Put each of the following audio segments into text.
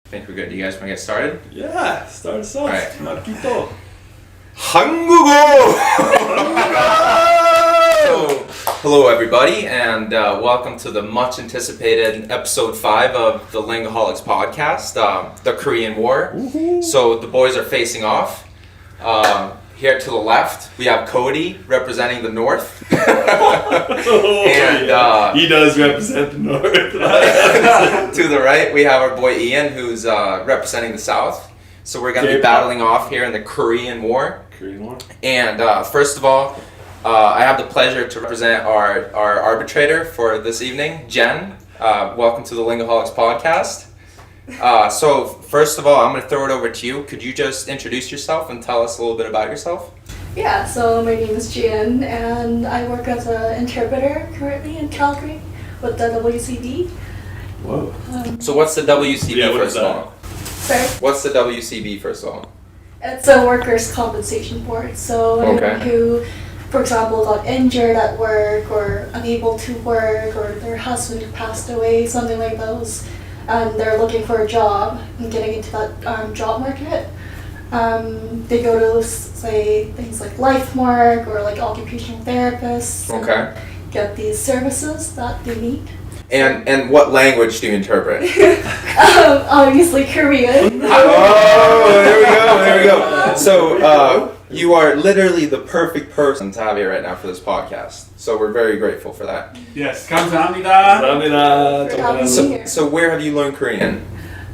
I think we're good. Do you guys want to get started? Yeah, start us off. All right. Marquito. 한국어! Hello everybody, and welcome to the much anticipated episode 5 of the Lingholics Podcast, the Korean War. Woohoo. So the boys are facing off. Here to the left, we have Cody representing the North. And he does represent the North. to the right, we have our boy Ian, who's representing the South. So we're going to be battling off here in the Korean War. Korean War. And first of all, I have the pleasure to represent our arbitrator for this evening, Jen. Welcome to the Lingholics Podcast. So first of all, I'm going to throw it over to you. Could you just introduce yourself and tell us a little bit about yourself? Yeah, so my name is Jen, and I work as an interpreter currently in Calgary with the WCB. Whoa. So what's the WCB first of all? Sorry? What's the WCB first of all? It's a workers' compensation board. So anyone who, for example, got injured at work or unable to work, or their husband passed away, something like those, and they're looking for a job and getting into that job market, they go to, say, things like LifeMark or like occupational therapists. Okay. And get these services that they need. And what language do you interpret? Obviously Korean. Oh, there we go. So you are literally the perfect person to have here right now for this podcast. So we're very grateful for that. Yes, 감사합니다. 감사합니다. So where have you learned Korean?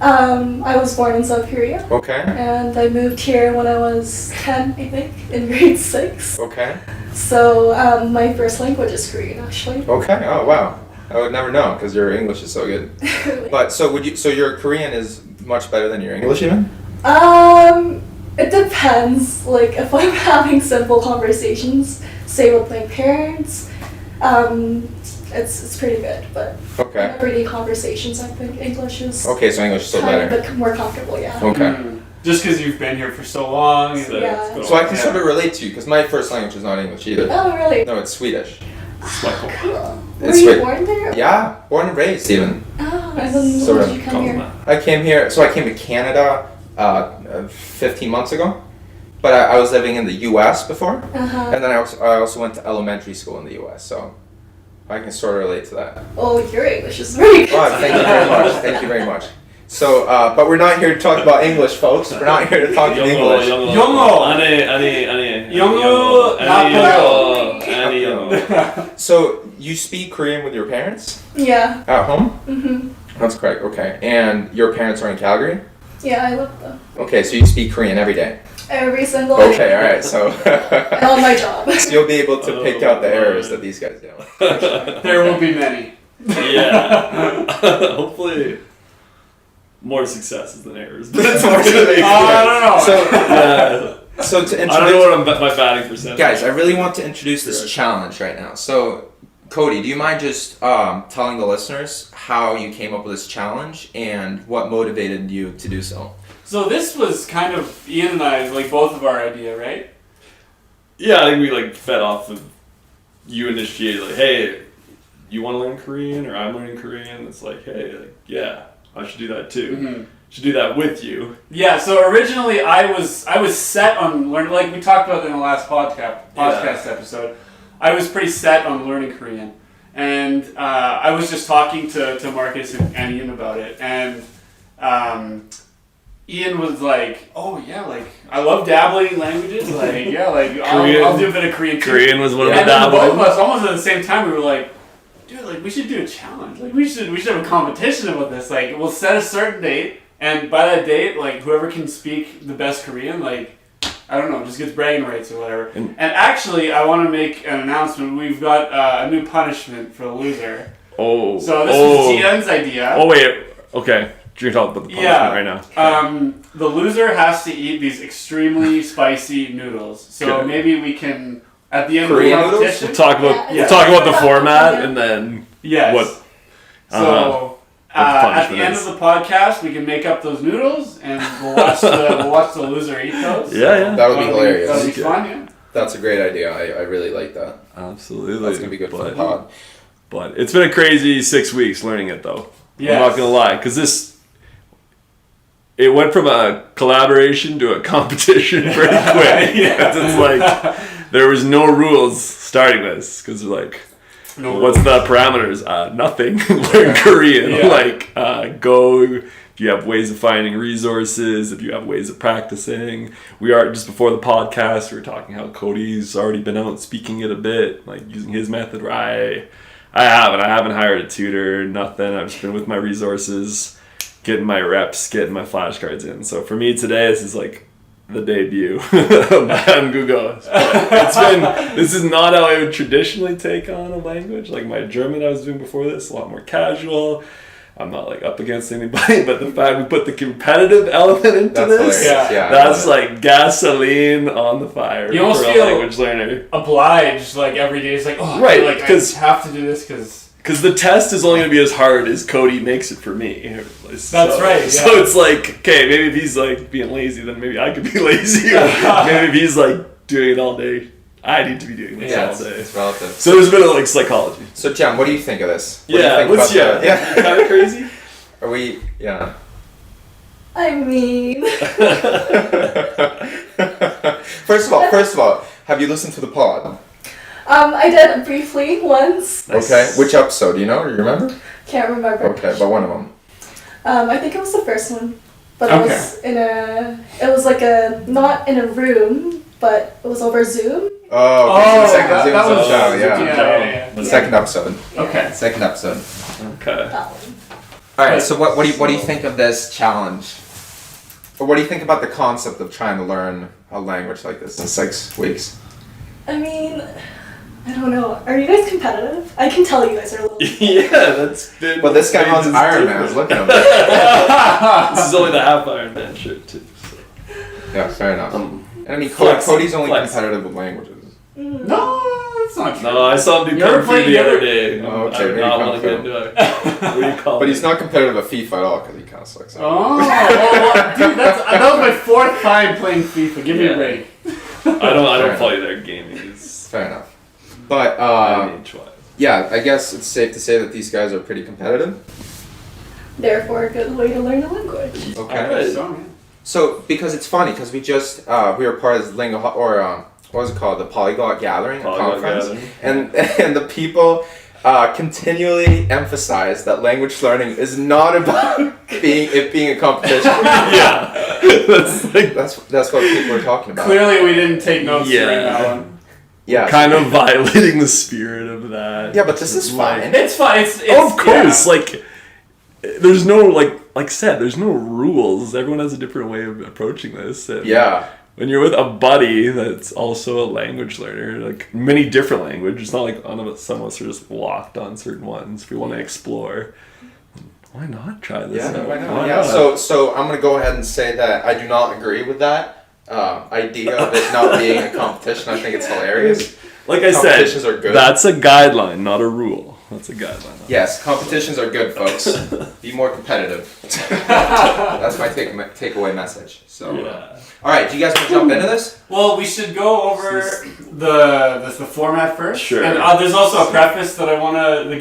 I was born in South Korea. Okay. And I moved here when I was 10, I think, in grade 6. Okay. So my first language is Korean, actually. Okay. Oh wow. I would never know because your English is so good. But so your Korean is much better than your English even? It depends. Like if I'm having simple conversations, say with my parents, it's pretty good. But Okay. everyday conversations, I think English is Okay, so English is still kind better. of a bit more comfortable. Yeah. Okay. Just because you've been here for so long. And Yeah. So I can sort of relate to you because my first language is not English either. Oh really? No, it's Swedish. Cool. Were It's you great. born there? Yeah, born and raised even. Oh, and then Sort when of did you come here? I came here, so I came to Canada 15 months ago, but I was living in the U.S. before, Uh-huh. and then I also went to elementary school in the U.S., so I can sort of relate to that. Oh, your English is very good. Oh, thank you very much. Thank you very much. So, but we're not here to talk about English, folks. We're not here to talk in English. 영어. 아니. 영어. 영어. So, you speak Korean with your parents Yeah. at home? Mhm. That's correct. Okay, and your parents are in Calgary? Yeah, I love them. Okay, so you speak Korean every day. Every single Okay, day. all right. So, And on my job. so you'll be able to pick out the errors that these guys do. There will be many. Yeah. Hopefully, more successes than errors. But it's more I don't know. So, yeah. so to I don't know introduce, what my batting percentage. guys, I really want to introduce this Correct. challenge right now. So, Cody, do you mind just telling the listeners how you came up with this challenge and what motivated you to do so? So this was kind of Ian and I, like both of our idea, right? Yeah, I think we fed off of you initiated hey, you want to learn Korean or I'm learning Korean? It's hey, yeah, I should do that too. Mm-hmm. Should do that with you. Yeah. So originally I was set on learning, like we talked about in the last podcast episode. I was pretty set on learning Korean, and I was just talking to Marcus and Ian about it, and Ian was like, "Oh yeah, I love dabbling in languages. I'll do a bit of Korean too." Korean was one of the And then both dabbling. of us, almost at the same time, we were like, "Dude, we should do a challenge. We should have a competition about this. We'll set a certain date, and by that date, whoever can speak the best Korean, I don't know, just gets bragging rights or whatever." And actually, I want to make an announcement. We've got a new punishment for the loser. Oh. So this was Tian's idea. Oh wait. Okay. You're talking about the punishment right now. The loser has to eat these extremely spicy noodles. So Okay. maybe we can, at the end Korean of the noodles? competition... We'll talk about the format and then Yes. what. So at the end of the podcast, we can make up those noodles and we'll watch the loser eat those. Yeah. That would be hilarious. That'll be Okay. fun, yeah. That's a great idea. I really like that. Absolutely. That's gonna be good for the pod. But it's been a crazy 6 weeks learning it though. Yes. I'm not gonna lie, because it went from a collaboration to a competition pretty quick. It's like there was no rules starting this because like, what's the parameters? Nothing. Learn Korean. Like go. If you have ways of finding resources, if you have ways of practicing. We are just before the podcast. We were talking how Cody's already been out speaking it a bit, like using his method. Where I haven't hired a tutor. Nothing. I've just been with my resources, getting my reps, getting my flashcards in. So for me today, this is like the debut of Google. This is not how I would traditionally take on a language. Like my German I was doing before this, a lot more casual. I'm not like up against anybody, but the fact we put the competitive element into this, that's like gasoline on the fire. You almost for a feel language learner. Obliged, like every day. It's like, right, like I have to do this because the test is only going to be as hard as Cody makes it for me. That's right. Yeah. So it's like, okay, maybe if he's like being lazy, then maybe I could be lazy. Or maybe if he's like doing it all day, I need to be doing this all day. It's relative. So there's a bit of like psychology. So Jen, what do you think of this? What do you think kind of crazy? Are we? Yeah. I mean, First of all, have you listened to the pod? I did briefly once. Okay, which episode? Do you know? Or you remember? Can't remember. Okay, but one of them. I think it was the first one, but it was like not in a room, but it was over Zoom. Oh, okay. That was show, yeah. Second episode. Okay. Second episode. Okay. That one. All right. So what do you think of this challenge? Or what do you think about the concept of trying to learn a language like this in 6 weeks? I mean, I don't know. Are you guys competitive? I can tell you guys are a little. Yeah, that's been. Well, this guy owns Iron Man. I was looking at him. This is only the half Iron Man shirt too. So. Yeah, fair enough. I mean, Cody's only competitive with languages. No, that's not true. No, I saw him do Kung Fu the other day. Oh, okay, I did not want to get into it. What do you call it? But he's not competitive at FIFA at all because he kind of sucks. Well, dude, that was my 4th time playing FIFA. Give me a break. I don't play their gaming. Fair enough. But yeah, I guess it's safe to say that these guys are pretty competitive. Therefore, a good way to learn a language. Okay. So because it's funny because we just we were part of this what was it called, the Polyglot Gathering conference, and the people continually emphasize that language learning is not about being a competition. Yeah, that's what people are talking about. Clearly, we didn't take notes during that one. Yeah, kind of violating the spirit of that. Yeah, but this is fine. It's fine. It's of course, like there's no like I said, there's no rules. Everyone has a different way of approaching this. And when you're with a buddy that's also a language learner, like many different languages, it's not like some of us are just locked on certain ones. If we want to explore, why not try this out? Why not? So I'm going to go ahead and say that I do not agree with that idea of it not being a competition. I think it's hilarious. Like I said, are good. That's a guideline, not a rule. That's a guideline. Yes, competitions are good, folks. Be more competitive. That's my takeaway message. So, all right, do you guys want to jump into this? Well, we should go over the format first. Sure. And there's also a preface that I want to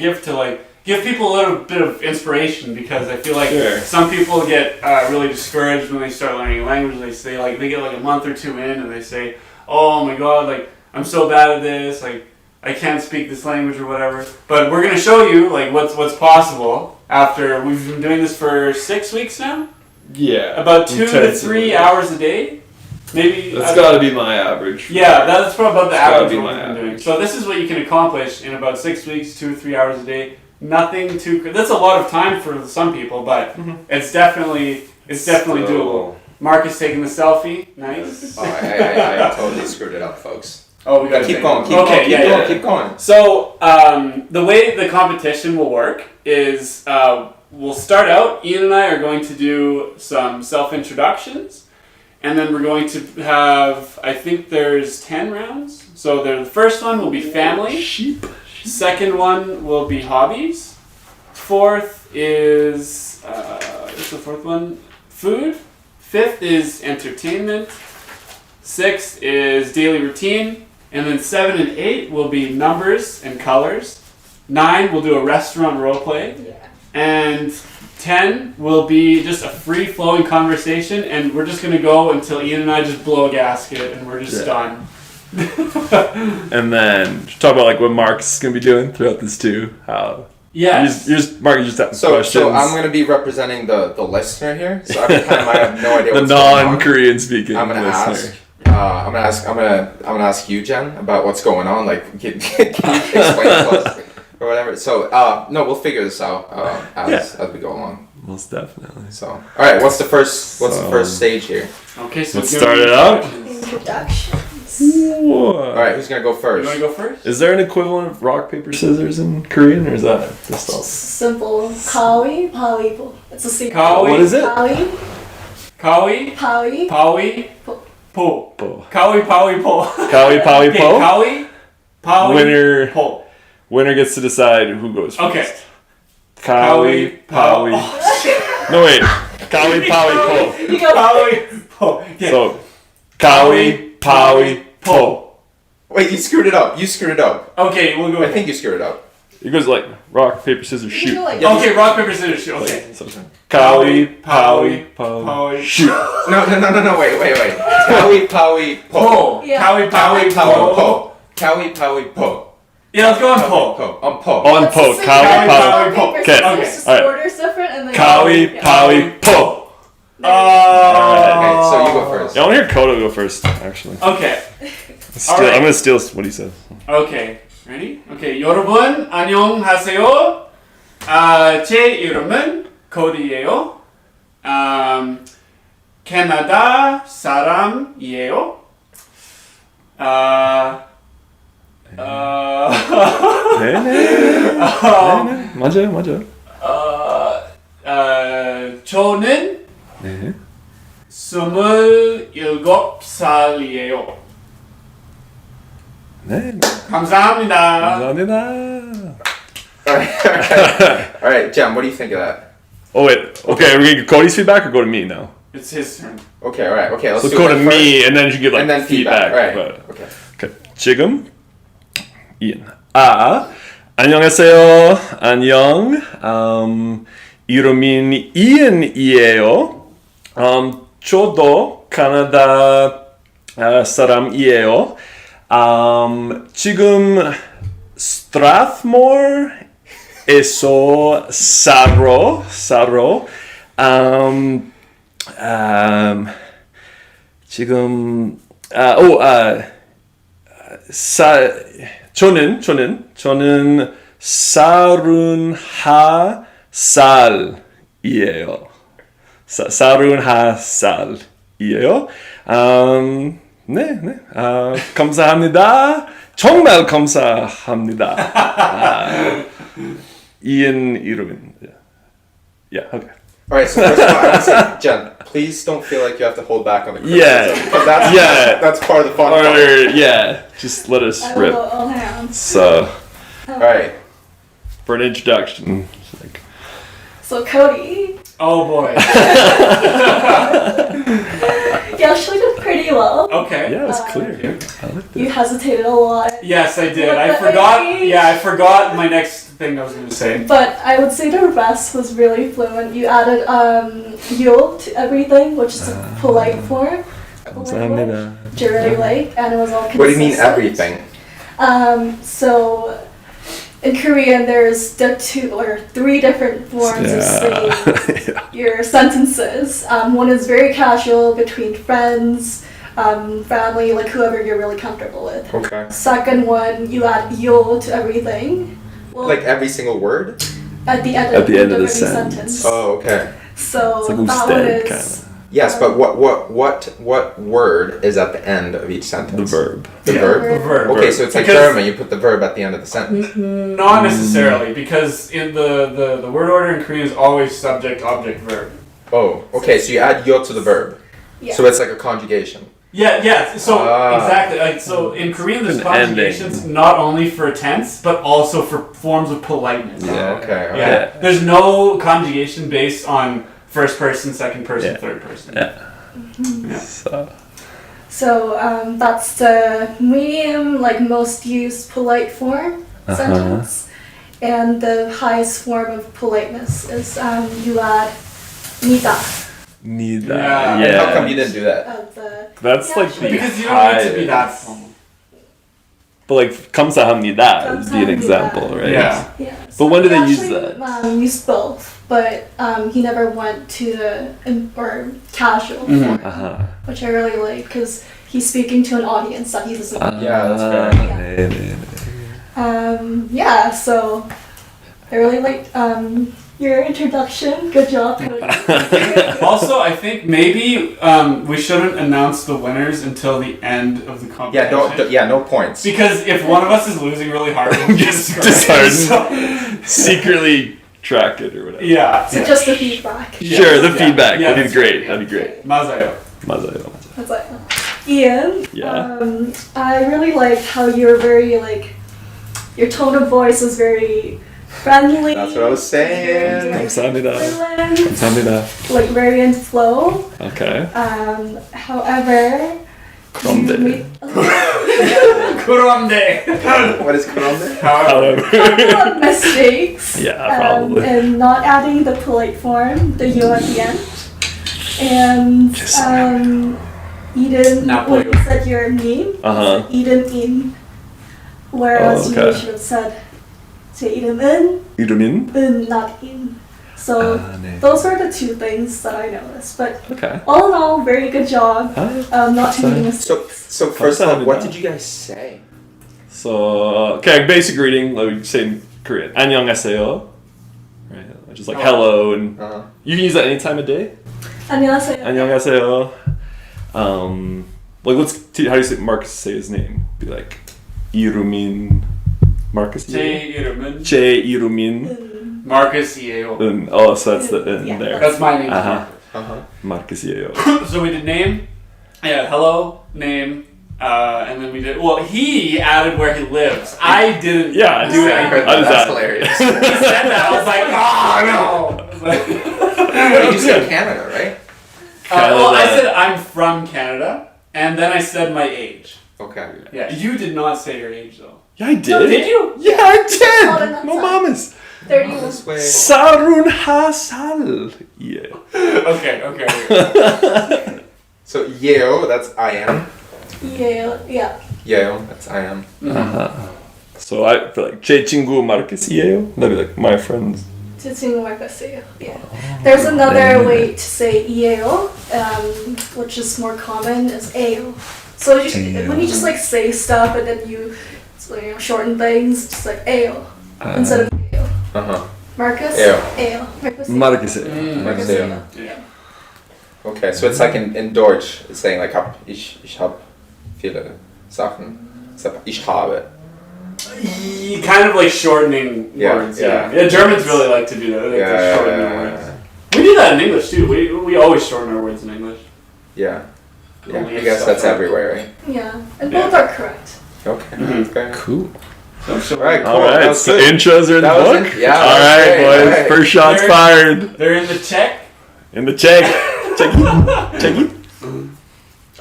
give people a little bit of inspiration because I feel like some people get really discouraged when they start learning a language. They get like a month or two in and they say, "Oh my God, like I'm so bad at this, like I can't speak this language or whatever." But we're gonna show you like what's possible after we've been doing this for 6 weeks now. Yeah. About 2 to 3 hours a day. Maybe that's got to be my average. Yeah, that's probably about the average we've been doing. So this is what you can accomplish in about 6 weeks, 2 to 3 hours a day. Nothing too. That's a lot of time for some people, but it's definitely doable. Mark is taking the selfie. Nice. Oh, I totally screwed it up, folks. Oh, we got to keep going. Keep going. So the way the competition will work is we'll start out. Ian and I are going to do some self-introductions, and then we're going to have. I think there's 10 rounds. So the first one will be family. Sheep. Second one will be hobbies. Fourth is what's the fourth one? Food. Fifth is entertainment. Sixth is daily routine. And then 7 and 8 will be numbers and colors. 9 we'll do a restaurant role play. Yeah. and 10 will be just a free-flowing conversation, and we're just going to go until Ian and I just blow a gasket, and we're just done. And then talk about like what Mark's going to be doing throughout this too. How... Yes. Mark, you just have questions. So I'm going to be representing the listener here. So every time I have no idea the what's going on, non-Korean speaking I'm going to listener. ask. I'm gonna ask you, Jen, about what's going on. Like, can you explain to us or whatever? So no, we'll figure this out as we go along. Most definitely. So all right, what's the first stage here? Okay, so let's start it out. Introductions. All right, who's gonna go first? You want to go first? Is there an equivalent of rock paper scissors in Korean, or is that just all? Simple. Kawi, pawi, po. It's a secret. Kawi. What is it? Kawi, Kawi, pawi, Pawi, po. Po. Po. Kawi, Pawi, Po. Kawi, Pawi, Okay, Po. Kawi, Pawi, Winner. Po. Winner gets to decide who goes first. Okay. Kawi, Pawi. No wait. Kawi, Pawi, Po. You go. Pawi, Po. Okay. So, Kawi, Pawi, Po. Wait, you screwed it up. Okay, we'll go. I think you screwed it up. It goes like rock, paper, scissors, You shoot. go like Okay, rock, paper, scissors, shoot. Okay. So, Kawi, Pawi, Po. Pawi. Shoot. No. Wait. Kawi, Pawi, Po. Po. Yeah. Kawi, Kawi, Pawi, Pawi, Po. Po. Kawi, Pawi, Po. Yeah, let's go on Po. Po. On Po. On That's Po. the same Kawi, thing. Pawi, Po. Paper, Okay, scissors, okay, just alright. the order's different, and then Kawi, yeah. Pawi, Po. Okay, so you go first. Yeah, I want to hear Kodo go first, actually. Okay. I'm going to steal what he said. Okay. Ready? Okay. 여러분 안녕하세요. 제 이름은 코디예요. 캐나다 사람이에요. 네네. 맞아요. 저는 네. 27살이에요. 네. 감사합니다. 감사합니다. Alright, Jen, what do you think of that? Oh wait. Okay, are we gonna get Cody's feedback or go to me now? It's his turn. Okay, alright, okay, let's So do go it to me and then you should give like and then feedback. Right. But- Okay. Okay. 지금 Ian. 안녕하세요. 안녕. 이름은 Ian이에요. 저도 캐나다 사람이에요. 지금 스트라스모어에서 살아. 지금 저는 31살이에요. 31살이에요. 네. 감사합니다. 정말 감사합니다. Ian 이름은. Yeah, okay. Alright, so first of all, I want to say, Jen, please don't feel like you have to hold back on the criticism. Yeah. Because that's part of the fun Or, part. yeah, just let us I will rip. go all hands. So, Alright. for an introduction, it's like, So Cody, Oh boy. you actually did pretty well. Okay. yeah, it's clear. Okay. I like You that. hesitated a lot. Yes, I did. What I the forgot. heck? Yeah, I forgot my next thing I was gonna say. But I would say the rest was really fluent. You added yo to everything, which is a polite form. 감사합니다. Which I really like, and it was all consistent. What do you mean everything? So in Korean, there's the 2 or 3 different forms of saying Yeah. your sentences. One is very casual between friends, family, like whoever you're really comfortable with. Okay. Second one, you add yo to everything. Well, Like every single word? at the end At of, the end of the every sentence. Oh, okay. So It's like that one usted, is kinda. Yes, but what word is at the end of each sentence? The verb. The Yeah. verb? The verb. Okay, so it's like Because- German, you put the verb at the end of the sentence. Not necessarily, because in the word order in Korean is always subject, object, verb. Oh, okay, so you add yo to the verb. yeah. So it's like a conjugation. Yeah. So Ah. exactly. Like so, in Korean, there's An conjugations not only for tense but also for forms of politeness. Yeah. Oh, okay. Yeah. Yeah. There's no conjugation based on first person, second person, Yeah. third person. Yeah. Yeah. So that's the medium, like most used polite form Uh-huh. sentence. And the highest form of politeness is you add "니다." Need Yeah. that. And how come you didn't do that? That's Yeah, like sure. the Because you don't need to be that highest. formal. But like 감사합니다 would be an example, right? Yeah. Yeah. But when do he they use actually, that? Used both, but he never went to the or casual Mhm. form, which I really like because he's speaking to an audience that he doesn't. Yeah, that's fair. Yeah, so I really liked your introduction. Good job. Cody. Also, I think maybe we shouldn't announce the winners until the end of the Yeah, competition. no points. Because if one of us is losing really hard, we'll Just discourage. secretly track it or whatever. Yeah. So just the feedback. Sure, the Yeah. feedback. Yeah, That'd be that's great. right. That'd be great. Mazayo. 맞아요. That's like Ian. Yeah. I really liked how you were very like your tone of voice was very friendly. That's what I was saying. 감사합니다. fluent, 감사합니다. like very in flow. Okay. However, 그런데. you made Kuronde. What is going on there? However. a couple of mistakes. Yeah, probably. And not adding the polite form, the you at the end. And Eden, Not when you polite. said your name, Uh-huh. Eden in. Whereas Oh, you okay. should have said, say Eden in, 이름인? not in. So 네. those are the two things that I noticed. But Okay. all in all, very good job. Not too many 감사합니다. mistakes. So first of all, what 감사합니다. did you guys say? So, okay, basic greeting, like we say in Korean. 안녕하세요. Right, just like Oh. hello, and Uh-huh. you can use that any time of day. 안녕하세요. 안녕하세요. Like how do you say Marcus say his name? Be like 이루민 Marcus. J. Iruman. J 이루민. Marcus Yeo. Oh, so that's the in Yeah. there. That's my name. Uh-huh. Uh-huh. Marcus이에요. So we did name. Yeah, hello, name. And then we did. Well, he added where he lives. I didn't Yeah, do I heard anything. How that. does That's that- hilarious. He said that. I was like, oh no. You said Canada, right? Well, I said I'm from Canada, and then I said my age. Okay. Yeah, you did not say your age though. Yeah, I did. No, did you? Yeah, I Oh, then did. that's No fine. mames. 31. This way. Sarun hasal. Yeah. Okay. So Yeo, that's I am. Yeah. Yeo, that's I am. So I feel like 제 친구 Marcus이에요. That'd be like my friends. Yeah. There's another way to say ieo, which is more common, is eo. So when you just like say stuff and then you shorten things, just like eo instead of eo. Uh-huh. Marcus? Eo. Eo. Marcus? Marcus이에요. Marcus Eo. Eo. Yeah. Okay, so it's like in Deutsch, it's saying like ich hab viele Sachen. Ich habe. Kind of like shortening Yeah, words. yeah. Yeah. Germans really like to do that. They like to shorten their words. We do that in English too. We always shorten our words in English. Yeah. Yeah, Only I guess stuff that's like- everywhere, right? Yeah. And both are correct. Okay. Mhm. Okay. Cool. Alright, cool. All That right, was so good. intros are in That the was book. it. Yeah, All that was right, great, boys. alright. First shots There- fired They're in the check. in the check. Checky.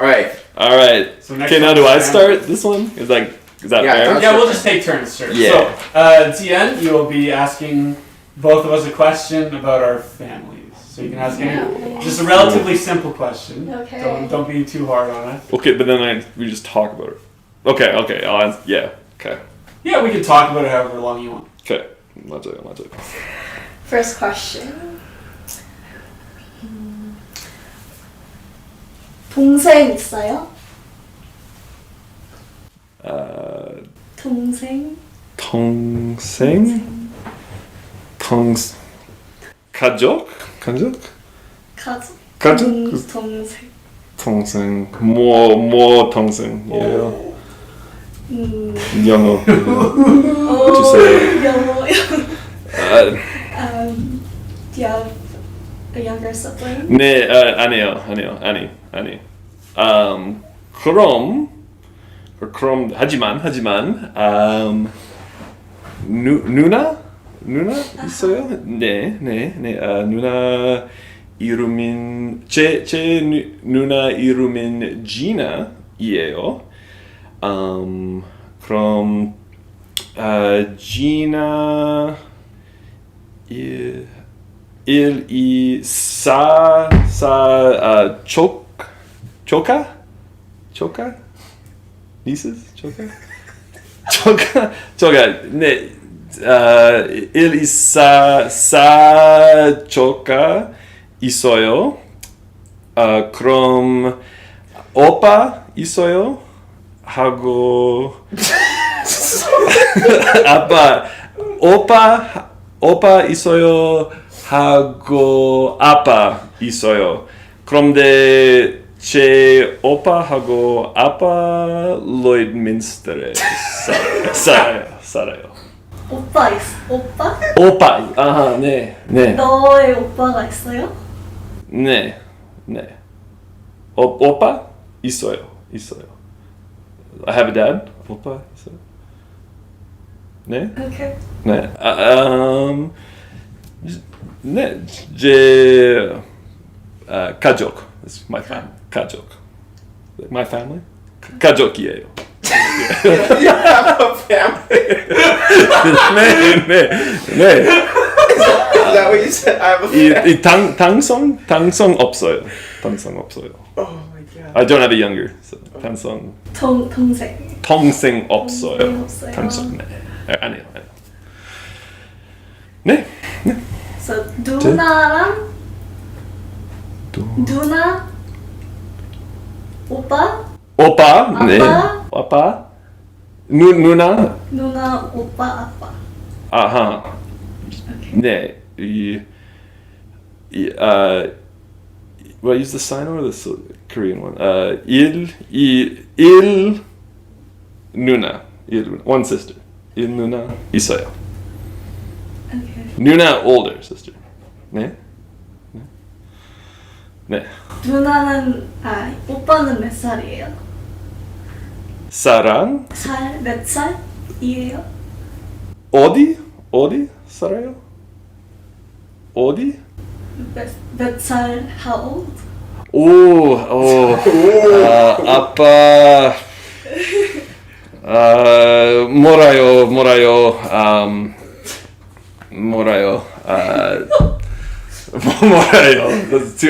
Alright. All right. So next Okay, now one do I is Sam. start this one? Is that Yeah, fair? that's Yeah, we'll your just take turns, sure. Yeah. So, Tien, you will be asking both of us a question about our families. So you can ask any, just a relatively simple question. Okay. Don't be too hard on it. Okay, but then we just talk about it. Okay. I'll answer. Yeah. Okay. Yeah, we can talk about it however long you want. Okay. Let's do it. First question. 동생 있어요? 동생? 동생? 가족? 가족? 가족? 동생. 동생. 뭐 동생이에요? 영어. 주세요. 영어. 아, Do you have a younger sibling? 네, 아니요. 그럼 하지만 누나 있어요? 네. 누나 이름은 제 누나 이름은 지나이에요. 그럼 Gina Choka? Nieces? Choka? 네. Choka 있어요. 그럼 오빠 있어요? 하고 아빠 오빠 있어요? 하고 아빠 있어요. 그런데 제 오빠하고 아빠 로이드민스터에 살아요. 오빠 오빠? 오빠, 네. 너의 오빠가 있어요? 네. 오빠 있어요. I have a dad. 오빠 있어요. 네. Okay. 네. 네. 제 가족. It's my family. 가족. My family. 가족이에요. You have a family. 네. Is that what you said? I have a family. 이 당성 없어요. Oh my god. I don't have a younger. So 당성. 동생 없어요. 없어요. 당성. 네. 아니요. 네. So 누나랑 누나 오빠 오빠. 네. 아빠? 아빠. 누나. 오빠 아빠. 아하. Okay. 네. Will I use the sign or the Korean one? Il 누나. One sister. Il 누나 있어요. Okay. 누나 older sister. 네. 오빠는 몇 살이에요? 사랑. 몇 살이에요? 어디 살아요? 어디? 몇 살? How old? 아빠. 몰라요. 몰라요.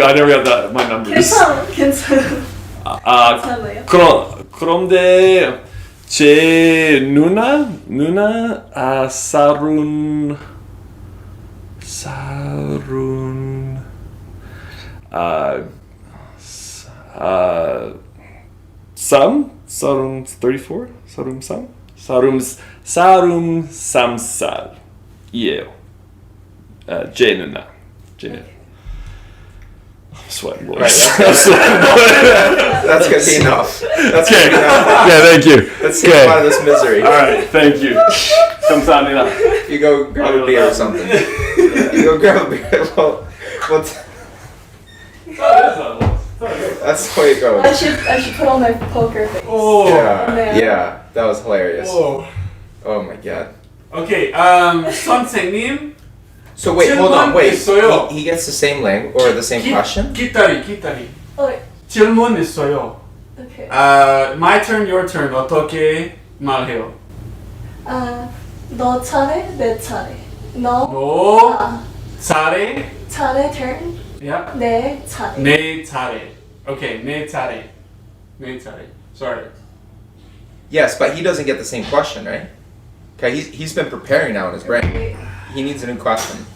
I never got my numbers. 괜찮아요. 그런데 제 누나 사룬 사룬 34 사룬 3살이에요. 제 누나. I'm sweating, boys. That's gonna be enough. That's Okay. gonna be enough. Yeah, thank you. Let's get out of this misery. All right, thank you. 감사합니다. You go grab a beer or something. You go grab a beer. Well, that's the way it goes. I should put on my poker face. Yeah, that was hilarious. Oh. Oh my god. Okay, 선생님. So wait, hold on, wait. 있어요. He gets the same language or the same question? 기다리. 질문 있어요. Okay. My turn, your turn. 어떻게 말해요? 너 차례, 내 차례. 너 차례. 차례 turn. Yeah. 내 차례. 내 차례. Okay, 내 차례. Sorry. Yes, but he doesn't get the same question, right? Okay, he's been preparing now in his brain. He needs a new question.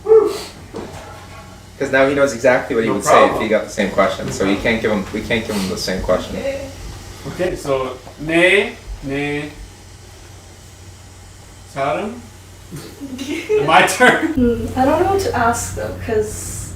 Because now he knows exactly what he No would problem. say if he got the same question. So we can't give him the same question. Okay, so 내 사람. My turn. I don't know what to ask though, because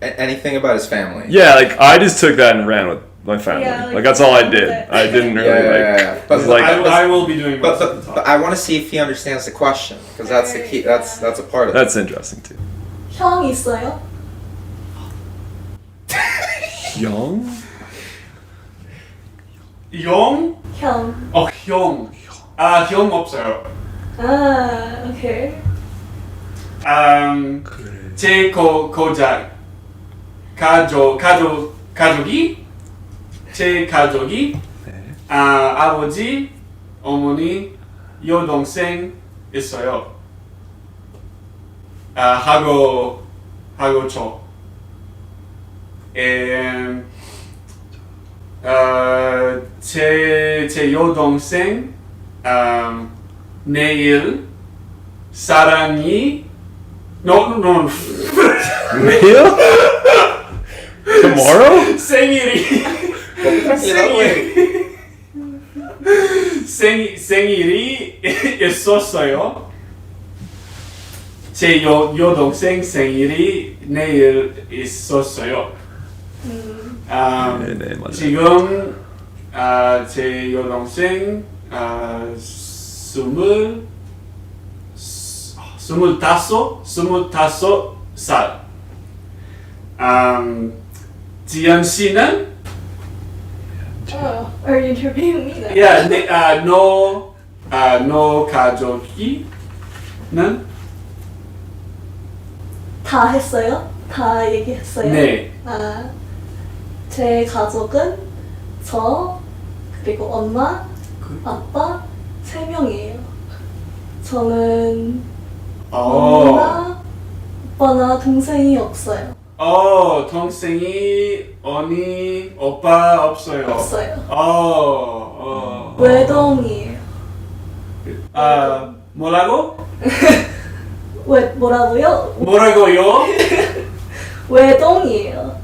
Anything about his family? Yeah, like I just took that and ran with my family. Yeah, like that's all I did. I didn't really Yeah. I was like, I will be doing most of the But talk. I want to see if he understands the question because that's the key. That's a part of it. that's interesting too. 형 있어요? Young? 형? 형. 형. 형 없어요. Okay. 제 가족이 제 가족이 아버지, 어머니, 여동생 있어요. 하고 저. 제 여동생 내일 사랑이 no Neil? Tomorrow? 생일이 있었어요. 제 여동생 생일이 내일 있었어요. 네, 맞아요. 지금 제 여동생 25살. 지연 씨는 Are you interviewing me then? yeah, 너 가족이는 다 했어요? 다 얘기했어요? 네. 제 가족은 저 그리고 엄마, 아빠 3명이에요. 저는 엄마나 오빠나 동생이 없어요. 동생이 언니 오빠 없어요. 없어요. 외동이에요. 뭐라고? 뭐라고요? 뭐라고요? 외동이에요.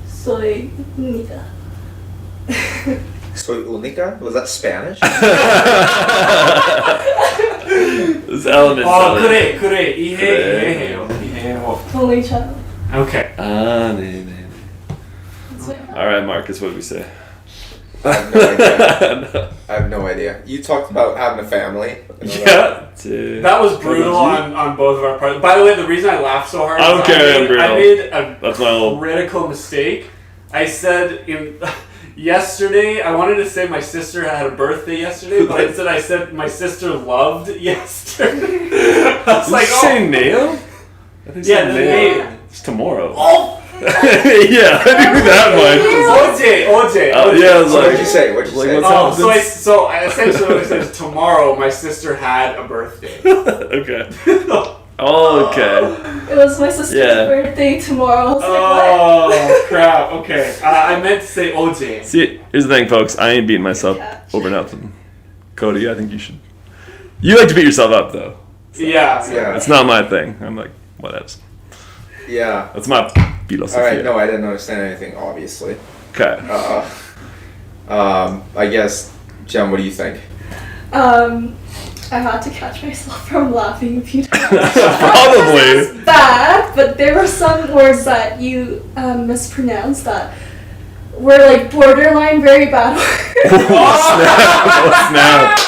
소입니다. Soy única? Was that Spanish? There's elements of it. 그래 이해해요. Only child. Okay. 네. That's it. Alright, Marcus, what did we say? I have no idea. I have no idea. You talked about having a family. Yeah. That was brutal on both of our parts. By the way, the reason I laughed so hard I don't is care, I made a That's my whole... critical mistake. I said yesterday, I wanted to say my sister had a birthday yesterday, but instead I said my sister loved yesterday. I was Did like, you say nail? I think Yeah, the nail. It's tomorrow. Oh! Yeah, I knew that much. OJ. Yeah, I was So what like... did you say? What did you Like, say? what's up? So I essentially what I said is tomorrow my sister had a birthday. Okay. Okay. It was my sister's Yeah. birthday tomorrow. I was like, what? Oh crap! Okay, I meant to say OJ. See, here's the thing, folks. I ain't beating myself over nothing. Cody, I think you should... You like to beat yourself up, though. Yeah. It's not my thing. I'm like, whatevs. Yeah. That's my philosophy. Alright, no, I didn't understand anything, obviously. Okay. I guess, Jen, what do you think? I had to catch myself from laughing a few times. Probably. It's bad, but there were some words that you mispronounced that were like borderline very bad words. Oh, snap.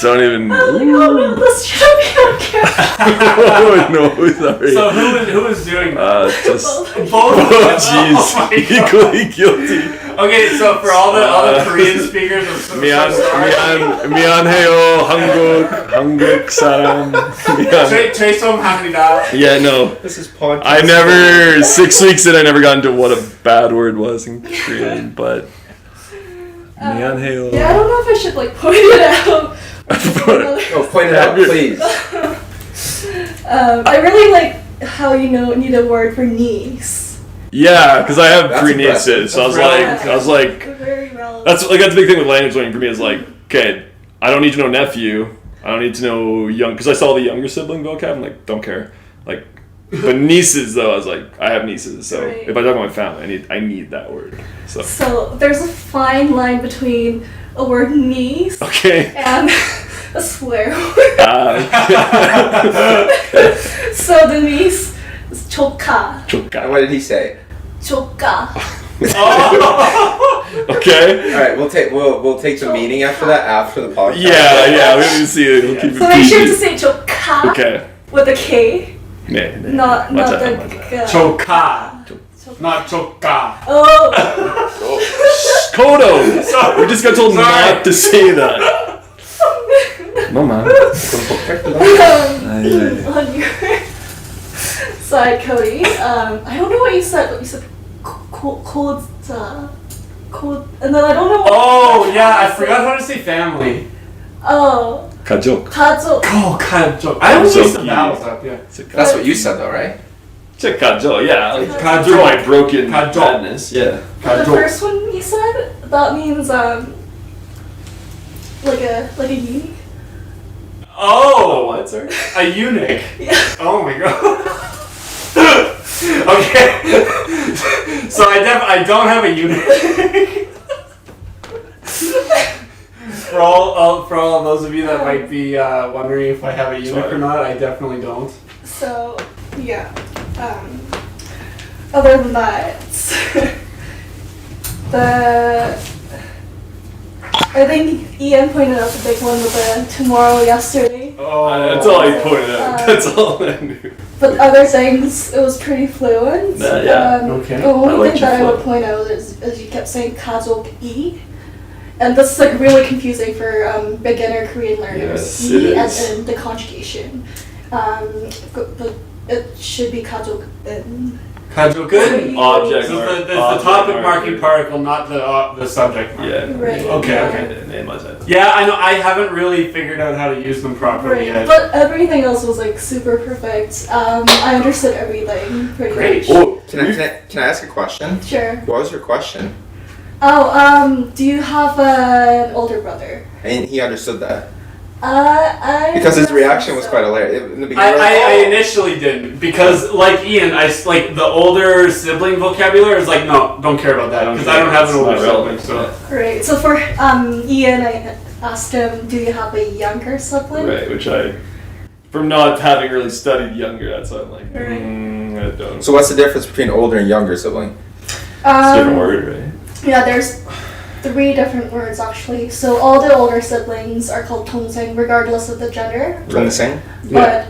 Don't even... I was like, oh no, this should be on camera. Oh, no, sorry. So who was doing that? Just... Both. Both. Oh, Oh my jeez. God. Equally guilty. Okay, so for all the Korean speakers, I'm so sorry. 미안해요, 한국 사람. 미안. 죄송합니다. Yeah, no. This is podcast. I never, 6 weeks in, I never got into what a bad word was in Korean, but... 미안해요. Yeah, I don't know if I should like point it out. No, point it out, please. I really like how you need a word for niece. Yeah, because I have That's 3 impressive. nieces, so I was That's like, Very relevant. that's the big thing with language learning for me is like, okay, I don't need to know nephew, I don't need to know young, because I saw the younger sibling vocab, I'm like, don't care, like, but nieces though, I was like, I have nieces, so Right. if I talk about my family, I need that word, so. So there's a fine line between a word niece Okay. and a swear word. Okay. So the niece is 조카. And what did he say? 조카. Okay. Alright, we'll take the meaning after that, after the podcast. Yeah, we can see it. We'll keep it So make sure to PG. say 조카 Okay. with a K, 네. not the 맞아. 조카, not 조카. Oh. Kodo! Sorry. We just got told Sorry. not to say that. Mama. On your side, Cody. I don't know what you said. What you said, code, and then I don't know. Oh yeah, I forgot how to say family. Oh, 가족. 가족. Oh, 가족. I always used the vowels up, yeah. That's what you said though, right? 가족, yeah. Like, 가족. through my broken 가족. madness, yeah. The first one you said, that means like a eunuch. Oh, what, sir? a eunuch. Yeah. Oh my god. Okay. So I don't have a eunuch. For all those of you that might be wondering if I have a eunuch or not, I definitely don't. So, yeah. Other than that, I think Ian pointed out the big one with the tomorrow, yesterday. Oh, that's all he pointed out. That's all I knew. But other things, it was pretty fluent. Yeah. Okay. The only like thing your that I flow. would point out is you kept saying 가족 and this is like really confusing for beginner Korean learners. Yes, it and is. then the conjugation. But it should be 가족은. 가족은. Object So mark. the topic marking particle, not the subject mark. Yeah. Right. Okay. 네, 맞아요. Yeah, I know. I haven't really figured out how to use them properly Right, yet. but everything else was like super perfect. I understood everything pretty Great. much. Oh, Can I ask a question? Sure. What was your question? Oh, do you have an older brother? And he understood that I because his guess reaction was so. quite hilarious. In the beginning, I initially didn't because like Ian, like the older sibling vocabulary is like no, don't care about that because I don't have an older sibling. So Right. So for Ian, I asked him, "Do you have a younger sibling?" Right, which from not having really studied younger, that's why I'm like, Right. I don't. So what's the difference between older and younger sibling? It's a different word, right? Yeah, there's 3 different words actually. So all the older siblings are called 동생, regardless of the gender. 동생? But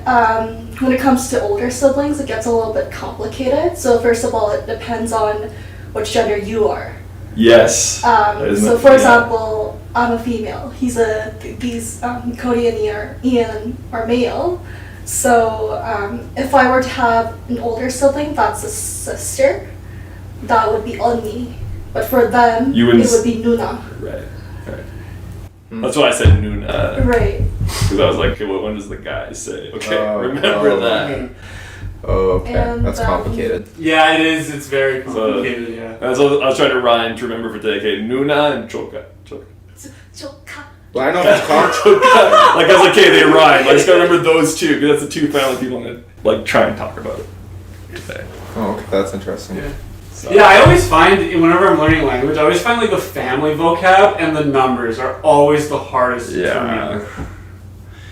when it comes to older siblings, it gets a little bit complicated. So first of all, it depends on which gender you are. Yes. So for example, I'm a female. These Cody and Ian are male. So if I were to have an older sibling, that's a sister. That would be 언니. But for them, You it wouldn't would be 누나. Right. That's why I said Nuna. Right. Because I was like, okay, well, when does the guy say? Okay, remember oh. that. Oh, okay. And, That's complicated. yeah, it is. It's very complicated. Yeah. I was trying to rhyme to remember for today. Okay, Nuna and Choka. 조카. Well, I know if it's called. Like I was like, okay, they rhyme. I just gotta remember those two because that's the 2 family people I'm gonna like try and talk about it today. Oh, okay. That's interesting. Yeah. So, Yeah, I always find whenever I'm learning language, I always find like the family vocab and the numbers are always the hardest Yeah. for me.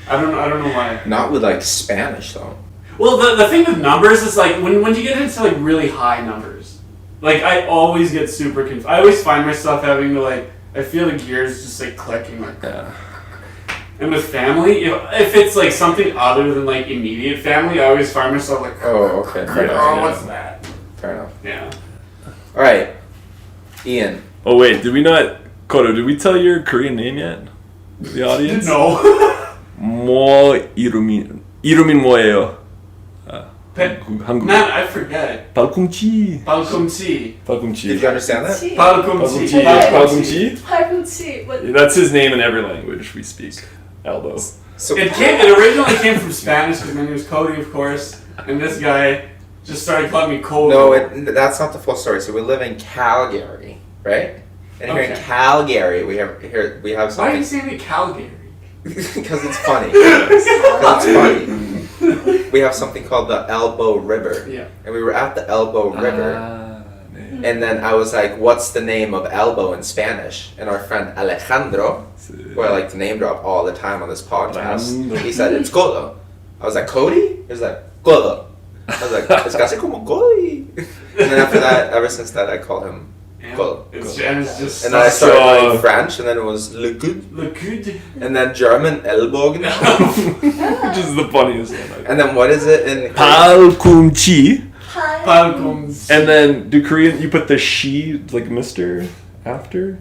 I don't know why. Not with like Spanish though. Well, the thing with numbers is like when you get into like really high numbers, like I always get super confused. I always find myself having to like I feel the gears just like clicking like. Yeah. And with family, if it's like something other than like immediate family, I always find myself like, Oh, okay. Fair enough. what's that? Fair enough. Yeah. All right, Ian. Oh wait, did we not, Kodo? Did we tell your Korean name yet? To the audience? No. 뭐 이름이 뭐예요? 한국. Man, I forget. 발꿈치. Balkumchi. Did you understand that? Balkumchi. 발꿈치. 발꿈치. What? That's his name in every language we speak. Elbow. So It originally came from Spanish because my name was Cody, of course, and this guy just started calling me Cody. no, that's not the full story. So we live in Calgary, right? And here in Okay. Calgary, we have Why are you something saying me Calgary? because it's funny. Because it's funny. We have something called the Elbow River, Yeah. and we were at the Elbow River. And then I was like, what's the name of elbow in Spanish? And our friend Alejandro, who I like to name drop all the time on this podcast, he said, it's codo. I was like, Cody? He was like, codo. I was like, es casi como Cody. And then after that, ever since that, I call him codo. It's just. And then I started learning French, and then it was le good. Le good. And then German, ellbogen. Which is the funniest one. And then what is it in 발꿈치. Balkums. And then do Korean, you put the she, like Mr. after?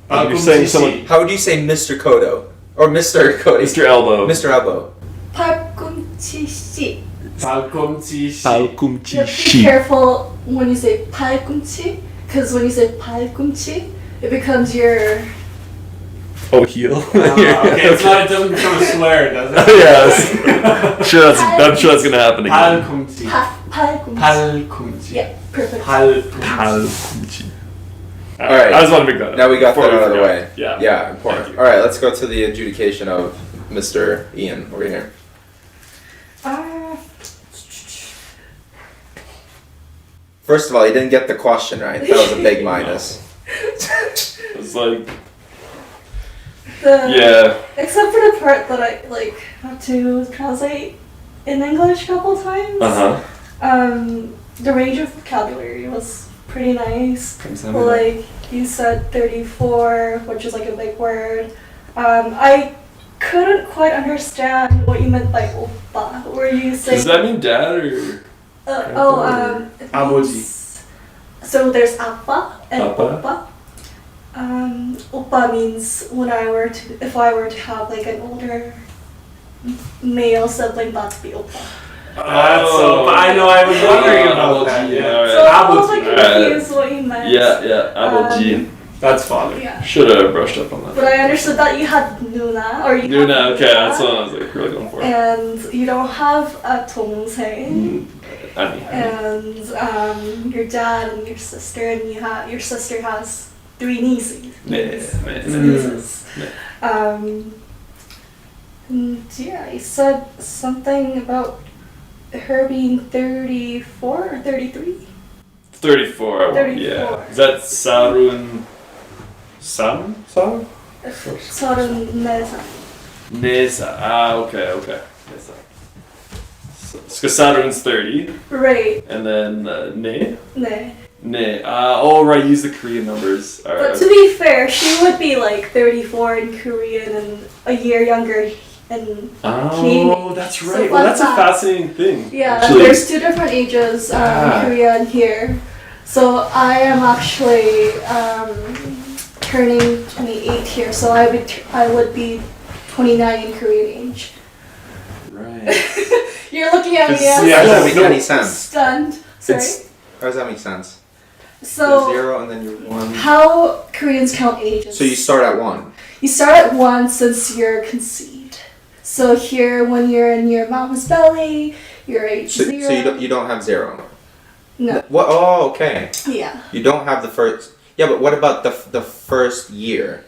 Like you're saying someone, How would you say Mr. Kodo? Or Mr. Cody? Mr. Elbow. Mr. Elbow. 발꿈치 씨. Balkumchi. You have 발꿈치 to be she. careful when you say 발꿈치, because when you say 발꿈치, it becomes your Oh, heel. Okay, it's not. It doesn't become a swear, does it? Yes. I'm sure that's gonna happen again. 팔꿈치. 팔꿈치. 팔꿈치. Yeah, perfect. 팔꿈치. All right. I just want to make that up. Now we got before that out of the forget. way. Yeah. Yeah, important. All right, let's go to the adjudication of Mr. Ian over here. First of all, he didn't get the question right. That was a big minus. It's like, Yeah. Except for the part that I like had to translate in English a couple times. The range of vocabulary was pretty nice. Like you said 34, which is like a big word. I couldn't quite understand what you meant by oppa. Were you saying? Does that mean dad or? 아버지. So there's appa and Appa. oppa. Oppa means if I were to have like an older male sibling, that'd be oppa. I know. I was wondering about that. Yeah. So I was like confused what you meant. Yeah, abuji. That's father. Yeah. Should have brushed up on that. But I understood that you had Nuna, or you Nuna, have okay, that's what I was like really going for. And you don't have a 동생. And your dad and your sister, and your sister has 3 nieces. Nieces. And yeah, you said something about her being 34 or 33? 34, 34. yeah. Is that Sarun? Sarun? Sarun Neza. Neza. Okay. Neza. So Sarun's 30. Right. And then Ne? Ne. Right, use the Korean numbers. All right. But to be fair, she would be like 34 in Korean and a year younger in Canadian. Oh, that's right. So Well, that's a fascinating thing. Yeah, actually. there's 2 different ages in Korea and here. So I am actually turning 28 here, so I would be 29 in Korean age. Right. You're looking at me How as does that make any sense? stunned. Sorry. How does that make sense? So You're 0 and then you're 1. how Koreans count ages? So you start at 1. You start at 1 since you're conceived. So here, when you're in your mom's belly, you're age 0. So you don't have 0. No. What? Oh, okay. Yeah. You don't have the first. Yeah, but what about the first year?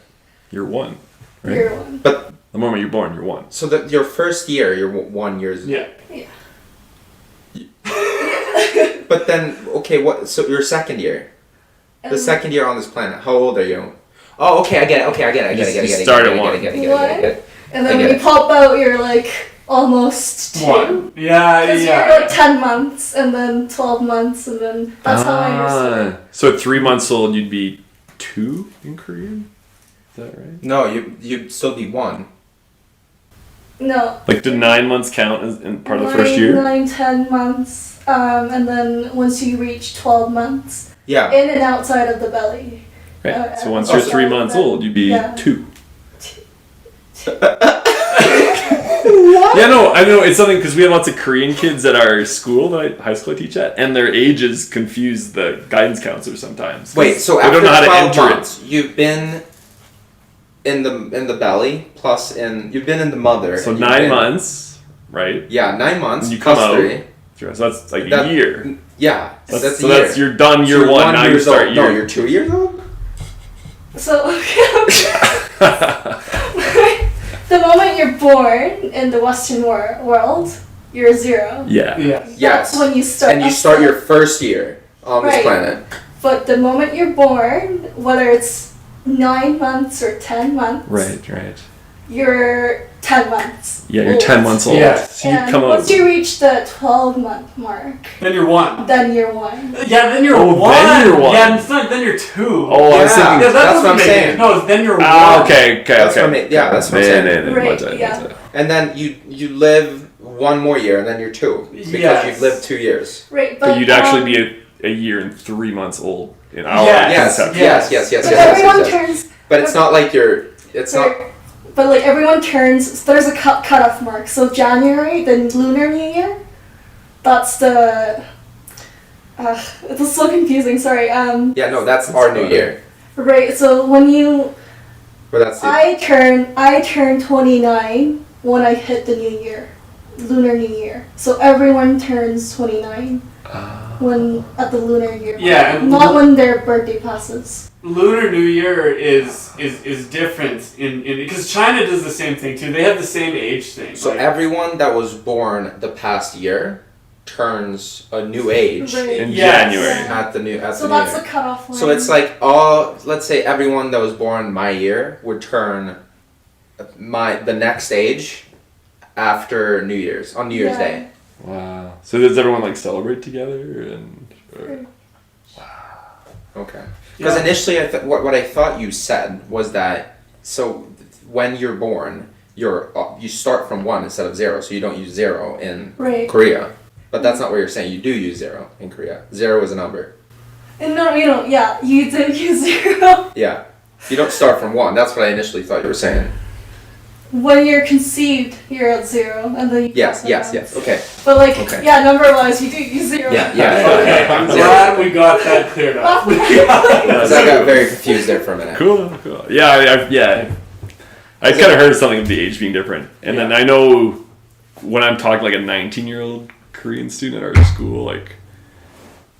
You're 1. Right? You're 1. But the moment you're born, you're 1. so that your first year, you're 1 years. Yeah. But then, okay, what? So your second year, the second year on this planet. How old are you? Oh, okay, I get it. I get it. You start at 1. Get it. And then when you pop out, you're like almost 2. 1. Yeah. Because you're like 10 months, and then 12 months, and then that's how I understand it. So at 3 months old, you'd be 2 in Korean? Is that right? No, you'd still be 1. No. Like, do 9 months count as in part of the first year? 9, 10 months, and then once you reach 12 months, Yeah. in and outside of the belly. Right. So once you're 3 months old, you'd be 2. Yeah, no, I know it's something because we have lots of Korean kids at our school, high school I teach at, and their ages confuse the guidance counselor sometimes. Wait, so they after don't know how to 12 enter months, you've been in the belly plus you've been in the mother. So and 9 months, right? Yeah, 9 months. And you come plus out. 3. So that's like a year. Yeah, That's, that's so a year. that's you're done year So 1. Now you start old. year. No, you're 2 years old. So, the moment you're born in the Western world, you're 0. Yeah. Yeah. Yes. That's when you start. And you start your first year on this planet. But the moment you're born, whether it's 9 months or 10 months, Right. you're 10 months. Yeah, you're old. 10 months old. Yeah. So you And come out. once you reach the 12-month mark, Then you're 1. then you're 1. Yeah, then you're 1. then you're 1. Yeah, it's not then you're 2. Oh, I was Yeah. thinking. Yeah, That's what I'm saying. No, it's then you're 1. Okay. That's what I mean. Yeah, that's what I'm saying. Right, yeah. And then you live 1 more year, and then you're 2 because Yes. you've lived 2 years. Right, But you'd actually be a year and 3 months old in our Yes. conception. Yes. But everyone turns. But it's not like you're. It's not. But like everyone turns. There's a cutoff mark. So January, the Lunar New Year. That's the. It's so confusing. Sorry. Yeah, no, that's our new year. Right. So when you But that's I turn 29 when I hit the new year, Lunar New Year. So everyone turns 29 when at the Lunar Year. Yeah, and not when their birthday passes. Lunar New Year is different in because China does the same thing too. They have the same age thing. So everyone that was born the past year turns a new age in Yes. January. at the new So new that's year. the cutoff line. So it's like let's say everyone that was born my year would turn the next age after New Year's, on New Year's Day. Wow. So does everyone like celebrate together Okay. Because initially, what I thought you said was that when you're born, you start from 1 instead of 0, so you don't use 0 in Korea. But that's not what you're saying. You do use 0 in Korea. 0 is a number. No, you don't. Yeah, you do use 0. Yeah. You don't start from 1. That's what I initially thought you were saying. When you're conceived, you're at 0, and then you Yes. Okay. But number-wise, you do use 0. Yeah. Okay, I'm glad we got that cleared up. Because I got very confused there for a minute. Cool. Yeah, I kind of heard something of the age being different. And then I know when I'm talking like a 19-year-old Korean student at our school, like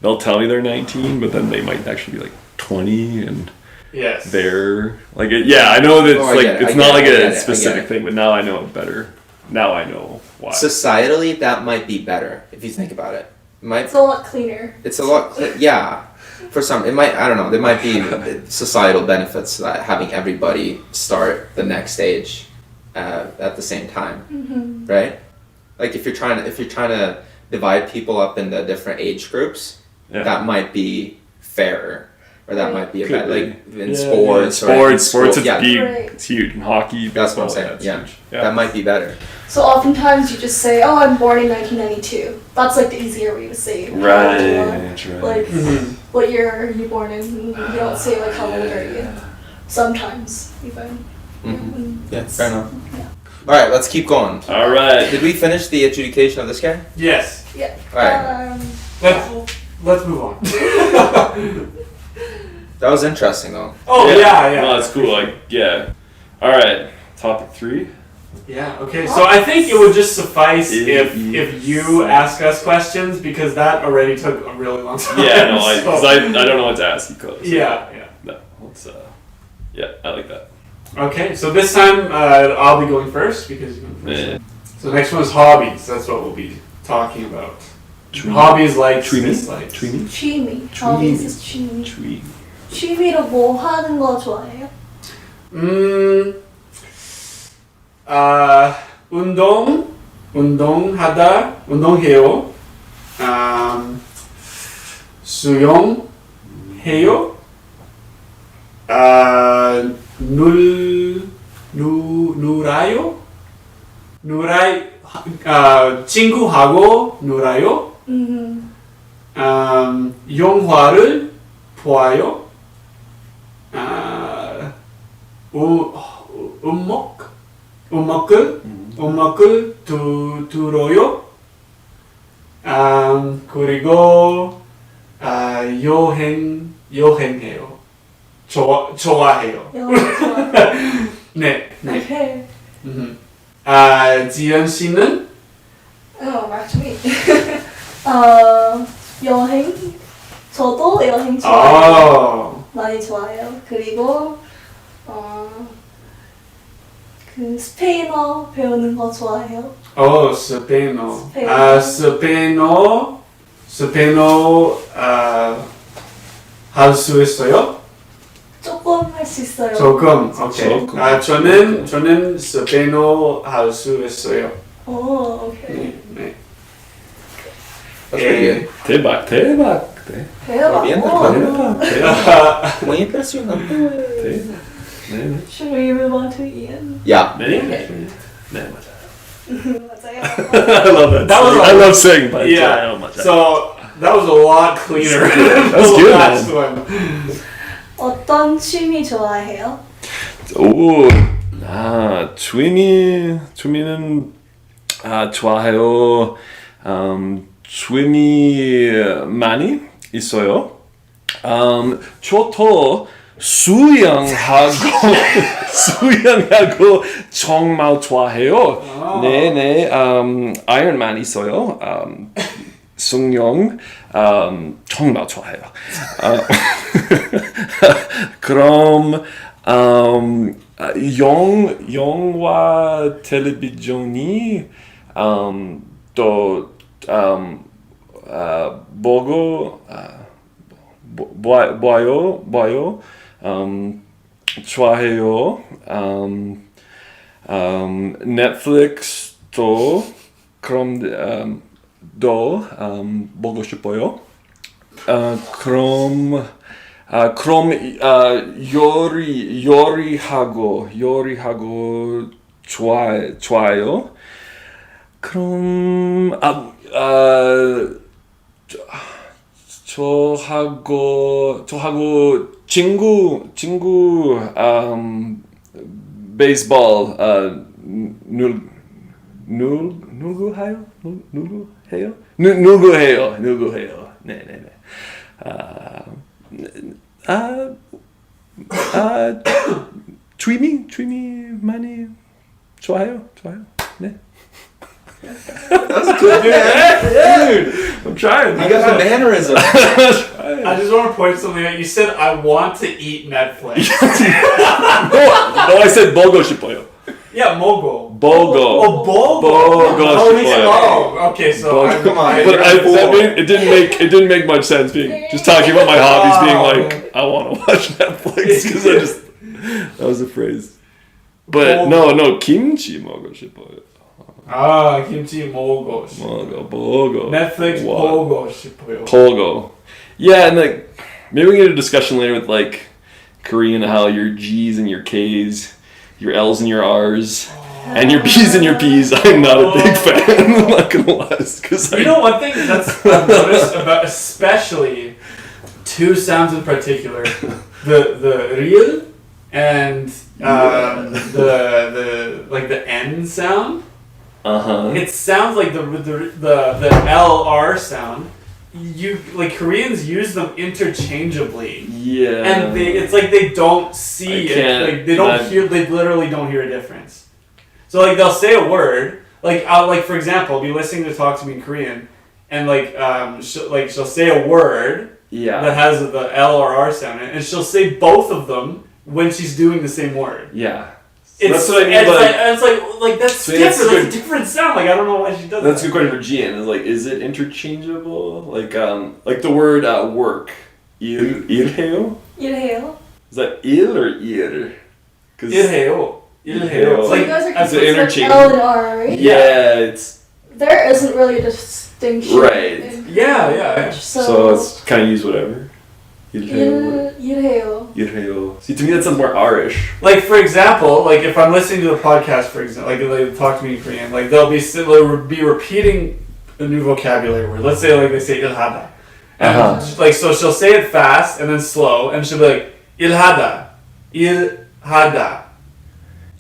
they'll tell me they're 19, but then they might actually be like 20 and Yes. they're like I know that it's not like a specific thing, but now I know it better. Now I know why. Societally, that might be better if you think about it. It's a lot cleaner. It's a lot. Yeah. For some, it might. I don't know. There might be societal benefits to that, having everybody start the next stage at the same time, right? Like if you're trying to divide people up into different age groups, that might be fairer, or that might be a better, like in sports. Sports, it's it's huge. In hockey, that's what I'm saying. Yeah, that might be better. So oftentimes you just say, "Oh, I'm born in 1992." That's like the easier way to say it. Right. Like, what year are you born in? You don't say like how old are you. Sometimes even. Yeah, fair enough. Yeah. All right, let's keep going. All right. Did we finish the adjudication of this guy? Yes. Yeah. All right. Let's move on. That was interesting though. Oh yeah. No, that's cool. All right. Topic 3. Yeah. Okay. So I think it would just suffice if you ask us questions because that already took a really long time. Yeah. No, because I don't know what to ask you, Cody. Yeah. No, let's. I like that. Okay. So this time I'll be going first because you're going first. So the next one is hobbies. That's what we'll be talking about. Hobbies like dislikes. 취미. Hobbies is 취미. 취미로 뭐 하는 거 좋아해요? 운동해요. 수영해요. 친구하고 놀아요. 영화를 보아요. 음악을 들어요. 그리고 여행해요. 좋아해요. 네. Okay. 지연 씨는? back to me. 여행. 저도 여행 좋아해요. 많이 좋아해요. 그리고 스페인어 배우는 거 좋아해요. 스페인어. 스페인어 할 수 있어요? 조금 할 수 있어요. 조금. 오케이. 저는 스페인어 할 수 있어요. 오케이. 네. That's pretty good. 대박. 대박. Muy impresionante. Should we move on to Ian? Yeah. 네, 맞아. 맞아요. I love that. I love saying, but So that was a lot cleaner. That's than good, the last man. one. 어떤 취미 좋아해요? 취미는 좋아해요. 취미 많이 있어요. 저도 수영하고 정말 좋아해요. 네네. 아이언만 있어요. 수영 정말 좋아해요. 그럼 영화 텔레비전이 또 보고 봐요. 좋아해요. 넷플릭스도 그럼 도 보고 싶어요. 그럼 요리하고 좋아요. 그럼 저하고 친구 베이스볼 누구 해요. 네네네. 트위미 많이 좋아요. 네. That's good, Dude, I'm trying. You got the mannerism. I just want to point something out. You said I want to eat Netflix. No, I said 보고 싶어요. Yeah, Mogo. 보고. Oh, Bogo. 보고 싶어요. Oh, okay. So Come on. But it didn't make much sense being just talking about my hobbies being like I want to watch Netflix because that was a phrase. But no kimchi 먹고 싶어요. kimchi Mogo. 보고. Netflix Mogo 싶어요. Pogo. Yeah, and like maybe we can get a discussion later with like Korean, how your G's and your K's, your L's and your R's, and your B's and your P's. I'm not a big fan. I'm not gonna lie, because You know one thing that's I've noticed about especially two sounds in particular, the real and the like the N sound. It sounds like the LR sound. You like Koreans use them interchangeably. Yeah. And it's like they don't see it. Like they don't hear. They literally don't hear a difference. So like they'll say a word. Like like for example, I'll be listening to Talk to Me in Korean, and like she'll say a word. Yeah. That has the L or R sound in it, and she'll say both of them when she's doing the same word. Yeah. That's what I mean. It's like that's different. That's a different sound. Like I don't know why she does that. That's a good question for Gian. Is like, is it interchangeable? Like the word work. 일해요? 일해요. Is that il or ir? 일해요. 일해요. So you guys are Is it confused with interchangeable? L and R, right? Yeah, it's There isn't really a distinction. Right. Yeah. So it's kind of use whatever. 일해요. 일해요. See, to me that sounds more Irish. Like for example, like if I'm listening to the podcast, for example, like they Talk to Me in Korean, like they'll be repeating a new vocabulary word. Let's say like they say ilhada, and like so she'll say it fast and then slow, and she'll be like ilhada.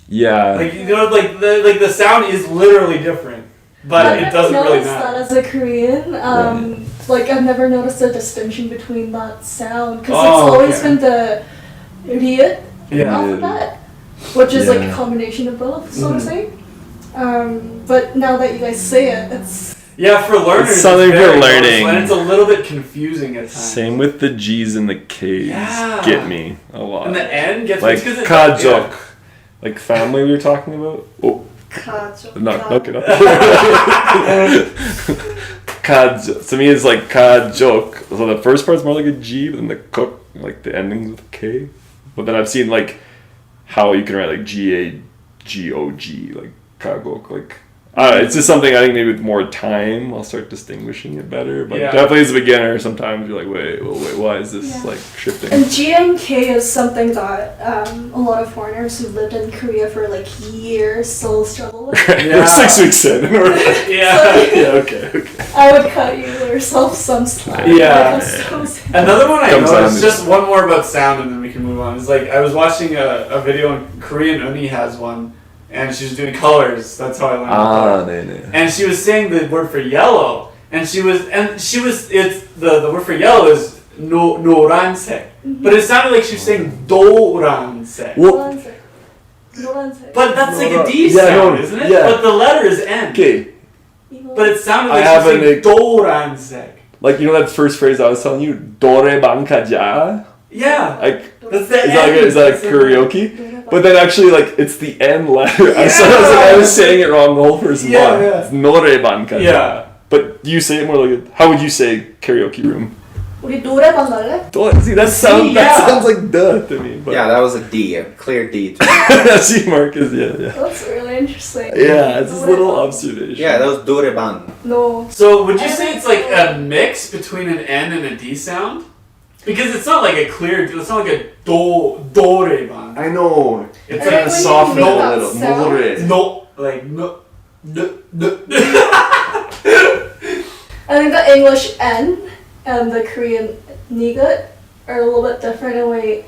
Yeah. Like you know, like the sound is literally different, but it doesn't really matter. I've never noticed that as a Korean. Like I've never noticed a distinction between that sound because it's always been the riet alphabet, which is like a combination of both, so to say. But now that you guys say it, it's for learners. It's something for learning, and it's a little bit confusing at times. Same with the G's and the K's. Yeah. Get me a lot. And the N gets like me because it's 가족, like family we were talking about. Oh. 가족. No, okay, no. 가족. To me, it's like 가족. So the first part's more like a G, but then the cook, like the endings with a K. But then I've seen like how you can write like GAGOG, like 가족, like. It's just something I think maybe with more time I'll start distinguishing it better. But definitely as a beginner, sometimes you're like, wait, why is this like shifting? And G and K is something that a lot of foreigners who lived in Korea for like years still struggle with. We're 6 weeks in. And we're like, okay. I would cut yourself some slack. Another one I noticed, just one more about sound and then we can move on. Is like I was watching a video on Korean. Uni has one. And she was doing colors. That's how I learned colors. And she was saying the word for yellow. And the word for yellow is 노란색. But it sounded like she was saying 노란색. 노란색. 노란색. But that's like a D sound, isn't it? Yeah. But the letter is N. Okay. But it sounded like I she was saying have 노란색. Like, you know that first phrase I was telling you? 노래방 가자? Yeah. Like, That's the is that like karaoke? But then actually, like, it's the N letter. I was saying it wrong the whole first one. Yeah. It's 노래방 가자. Yeah. But you say it more like, how would you say karaoke room? 우리 노래방 갈래? See, that sounds like duh to me. But Yeah, that was a D, a clear D. see, Marcus, yeah. That's really interesting. Yeah, it's this little observation. Yeah, that was 노래방. No. So would you say it's like a mix between an N and a D sound? Because it's not like a clear, it's not like a doreban. I know. It's I like think a when soft you make no, that little. sound- no, like no. I think the English N and the Korean nigut are a little bit different in the way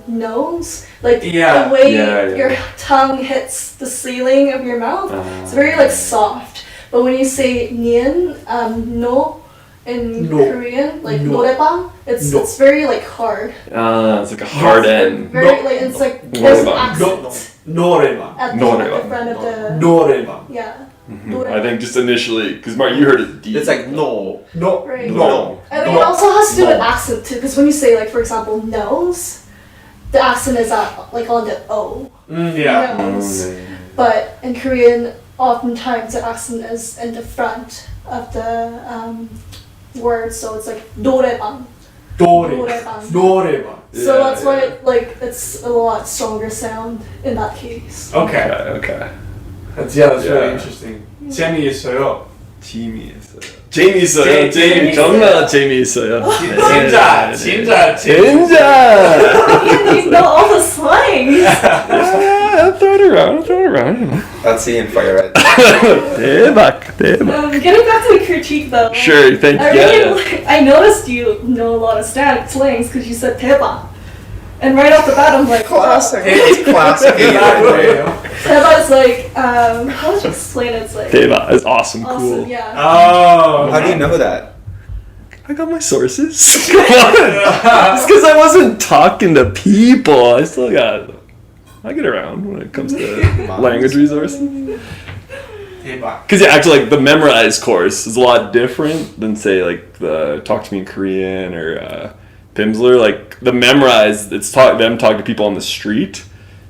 nose. Like Yeah. the way Yeah. your tongue hits the ceiling of your mouth. It's very like soft. But when you say nien, no in No. Korean, like No. 노래방, it's No. it's very like hard. It's like a hard N. Very No. like it's like there's an 노래방. accent 노래방. at 노래방. the front of the 노래방. yeah. I think just initially, because Mark, you heard it D. It's like no. No. Right. No. I think it also has to do with accent too, because when you say like for example nose, the accent is at like on the O. Yeah. Nose. But in Korean, oftentimes the accent is in the front of the word, so it's like 노래방. 노래방. 노래방. So Yeah, that's why yeah. like it's a lot stronger sound in that case. Okay. Okay. That's Yeah. really interesting. 재미있어요. 재미있어요. 재미있어요. 정말 재미있어요. 진짜. 진짜. You know all the slang. I'll throw it around. You know. That's Ian for you right 대박. Getting back to the critique though. Sure, thank I you. really, I noticed you know a lot of slangs because you said teba. And right off the bat, I'm like, Classic. It's classic. teba is like, how would you explain it? It's like, 대박 is awesome, awesome, cool. yeah. Oh. How do you know that? I got my sources. Come on. It's because I wasn't talking to people. I get around when it comes to language resources. 대박. Because yeah, actually, like the memorized course is a lot different than say like the Talk to Me in Korean or Pimsleur. Like the memorized, it's them talking to people on the street.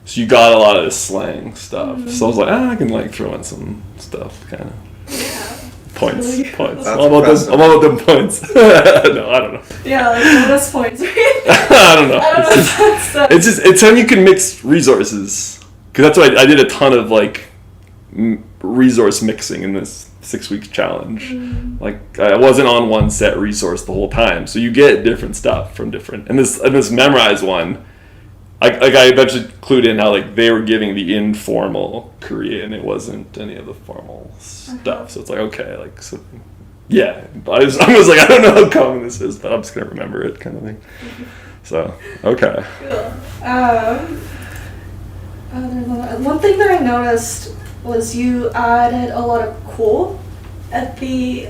So you got a lot of the slang stuff. So I was like, I can like throw in some stuff, kind of. Points. That's I'm all about them points. No, I don't know. Yeah, like bonus points, right? I don't know. I don't know if that's It's how you can mix resources. Because that's why I did a ton of like resource mixing in this 6-week challenge. Like I wasn't on one set resource the whole time, so you get different stuff from different. And this memorized one, I eventually clued in how like they were giving the informal Korean. It wasn't any of the formal stuff. So it's like okay, like so. Yeah, I was like I don't know how common this is, but I'm just gonna remember it, kind of thing. So okay. cool. One thing that I noticed was you added a lot of ko at the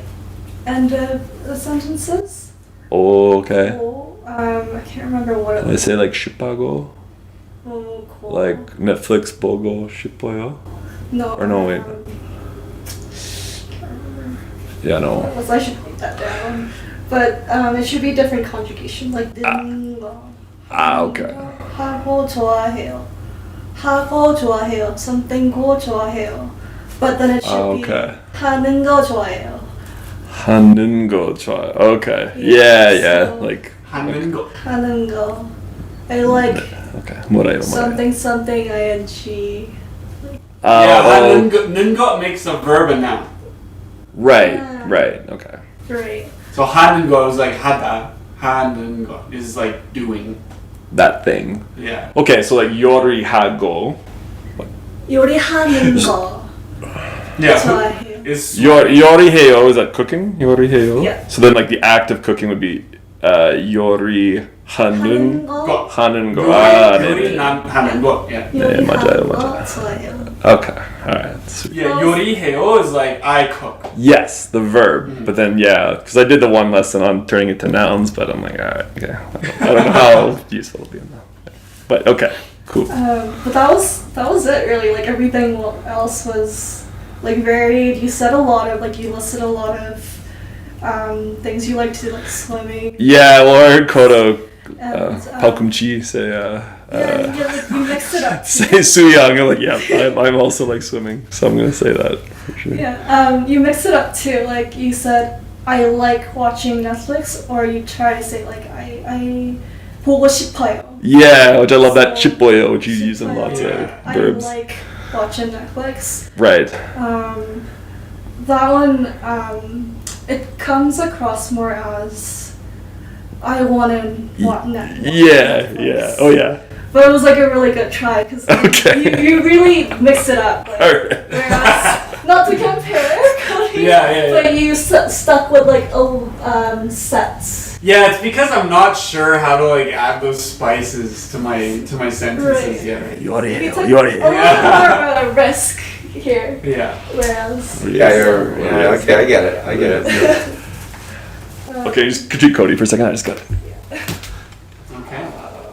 end of the sentences. Okay. Ko, I can't remember what it I was. say like 싶어요, Ko. like Netflix 보고 싶어요. No. or no, wait. Can't remember. Yeah, no. What it was. I should write that down. But it should be different conjugation, like dingo. Okay. 하고 좋아해요. 하고 좋아해요. something고 좋아해요. But then it should Okay. be 하는 거 좋아해요. 하는 거 좋아요. Okay. Yeah. So- Like 하는 거. 하는 거. I like okay. 뭐래요? something ing. Yeah, 하는 거 makes a verb and noun. Right. Yeah. Right. Okay. Great. So 하는 거 is like 하다. 하는 거 is like doing. That thing. Yeah. Okay, so like 요리하고 요리하는 거 Yeah. 좋아해요. Is 요리해요, is that cooking? 요리해요. Yeah. So then like the act of cooking would be 요리하는 하는 거. 하는 거. 요리 네네. 난 하는 거. Yeah. 네, 맞아요. 요리하는 거 좋아해요. Okay, alright. Sweet. Yeah, 요리해요 is like I cook. Yes, the verb. But then, yeah, because I did the one lesson on turning it to nouns, but I'm like, alright, okay. I don't know how useful it'll be in that. But okay, cool. But that was it really. Like everything else was like varied. You said a lot of like you listed a lot of things you like to do, like swimming. Yeah, well, I heard Kodo And, Palkumchi say like, you mixed it up. say suyang. I'm like, yeah, I'm also like swimming, so I'm gonna say that for sure. Yeah, you mix it up too. Like you said, I like watching Netflix, or you try to say like I 보고 싶어요. Yeah, which I love that So, chipboyo, which you use in lots of verbs. I like watching Netflix. Right. That one, it comes across more as I want to watch Netflix. Yeah. Oh yeah. But it was like a really good try because Okay. you really mixed it up. Like, Alright. whereas, not to compare, Cody, Yeah. but you stuck with like sets. Yeah, it's because I'm not sure how to like add those spices to my sentences Right. yet. You 요리해요. took 요리해요. a little more of a risk here. Yeah. Whereas, Okay, I get it. Okay, just critique Cody for a second. I just got it. Okay.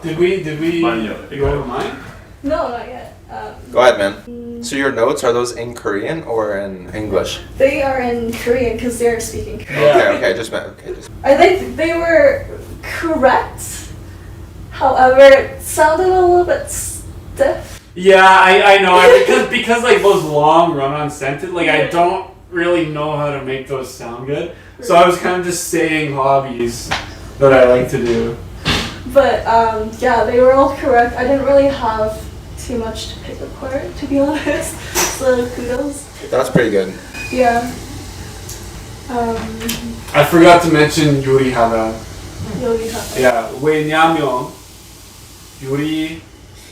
Did we Mine, yeah. go over mine? no, not yet. Go ahead, man. So your notes, are those in Korean or in English? They are in Korean because they're speaking Korean. Yeah. Okay, just I think they were correct. However, it sounded a little bit stiff. Yeah, I know. Because like those long run-on sentences, like I don't really know how to make those sound good. So I was kind of just saying hobbies that I like to do. But yeah, they were all correct. I didn't really have too much to pick apart, to be honest. So kudos. That's pretty good. Yeah. I forgot to mention 요리하다. 요리하다. Yeah, 왜냐면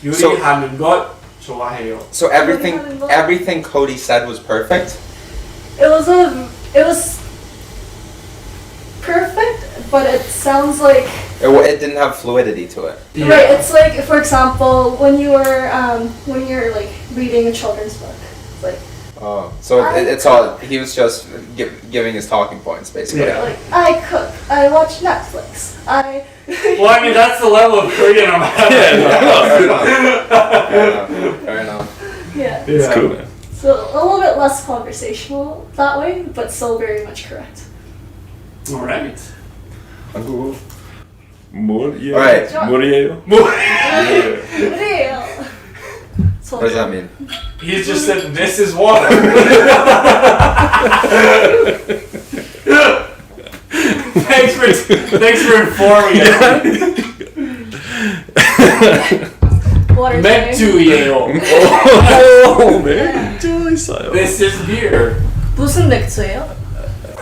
요리하는 것 좋아해요. So everything Cody said was perfect. It was perfect, but it sounds like It didn't have fluidity to it. Yeah. right. It's like, for example, when you're like reading a children's book, it's like. Oh, so it's all he was just giving his talking points basically. Yeah. Like, I cook, I watch Netflix, Well, I mean, that's the level of Korean I'm at. Fair enough. Yeah. It's cool, man. So a little bit less conversational that way, but still very much correct. All right. 뭐예요? Alright. 뭐예요? 그래요. What does that mean? He's just said, this is water. Thanks for informing us. Water 맥주예요. 맥주 있어요. This is beer. 무슨 맥주예요?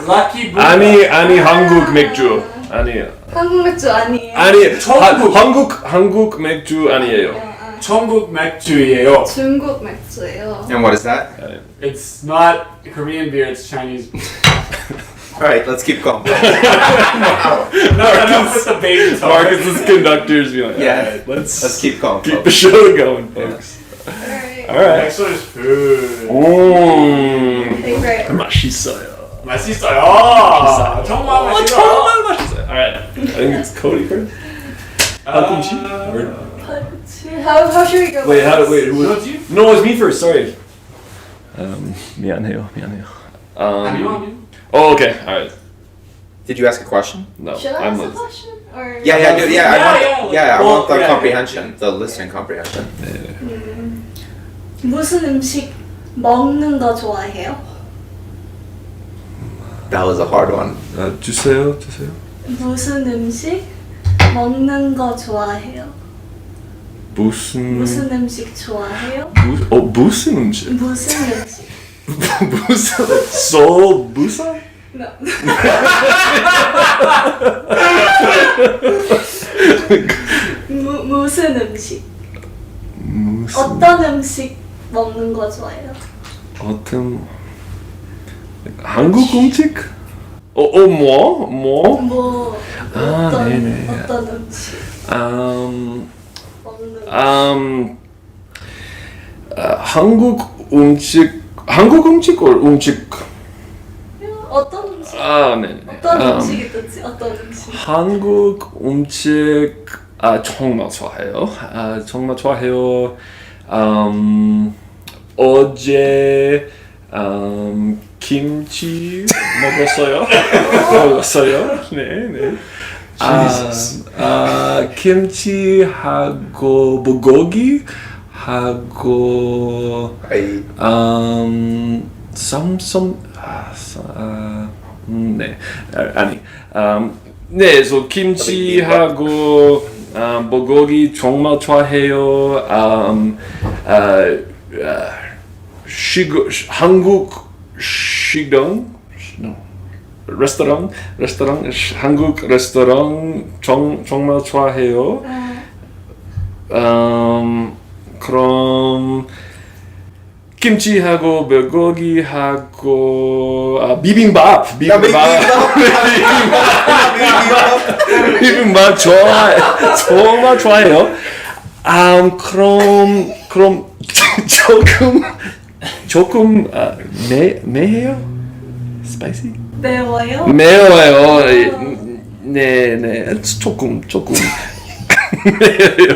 Lucky Buddha. 아니 한국 맥주 아니에요. 한국 맥주 아니에요. 아니 천국. 한국 맥주 아니에요. 천국 맥주예요. 중국 맥주예요. And what is that? It's not Korean beer, it's Chinese beer. Alright, let's keep going. No, put the baby talk. Marcus's conductors be like, Yeah. alright, let's keep going. keep the show going, folks. Alright. Alright. Next one is food. Favorite. 맛있어요. 맛있어요. 정말 맛있어요. 정말 맛있어요. Alright, I think it's Cody first. How should we go? Wait, about this? who was you? No, it was me first. Sorry. 미안해요. 아니요. Oh, okay. All right. Did you ask a question? No, Should I I'm ask a listening. question? Or Yeah, I do. I want the yeah. comprehension, the listening comprehension. 무슨 음식 먹는 거 좋아해요? That was a hard one. 주세요. 무슨 음식 먹는 거 좋아해요? 무슨 무슨 음식 좋아해요? 무슨 음식? 무슨 음식? 무슨 소울 부산? No. 무슨 음식? 어떤 음식 먹는 거 좋아해요? 어떤 한국 음식? 뭐? 뭐 어떤 네네. 어떤 음식 먹는 거? 한국 음식 한국 음식 or 음식? 어떤 음식? 네. 어떤 음식이든지 어떤 음식. 한국 음식 정말 좋아해요. 정말 좋아해요. 어제 김치 먹었어요. 네. 김치하고 불고기 하고 네. 그래서 김치하고 불고기 정말 좋아해요. 한국 식당 레스토랑 한국 레스토랑 정말 좋아해요. 그럼 김치하고 불고기하고 비빔밥 정말 좋아해요. 그럼 조금 매해요? 스파이시? 매워요? 매워요. 네. 조금 매워요.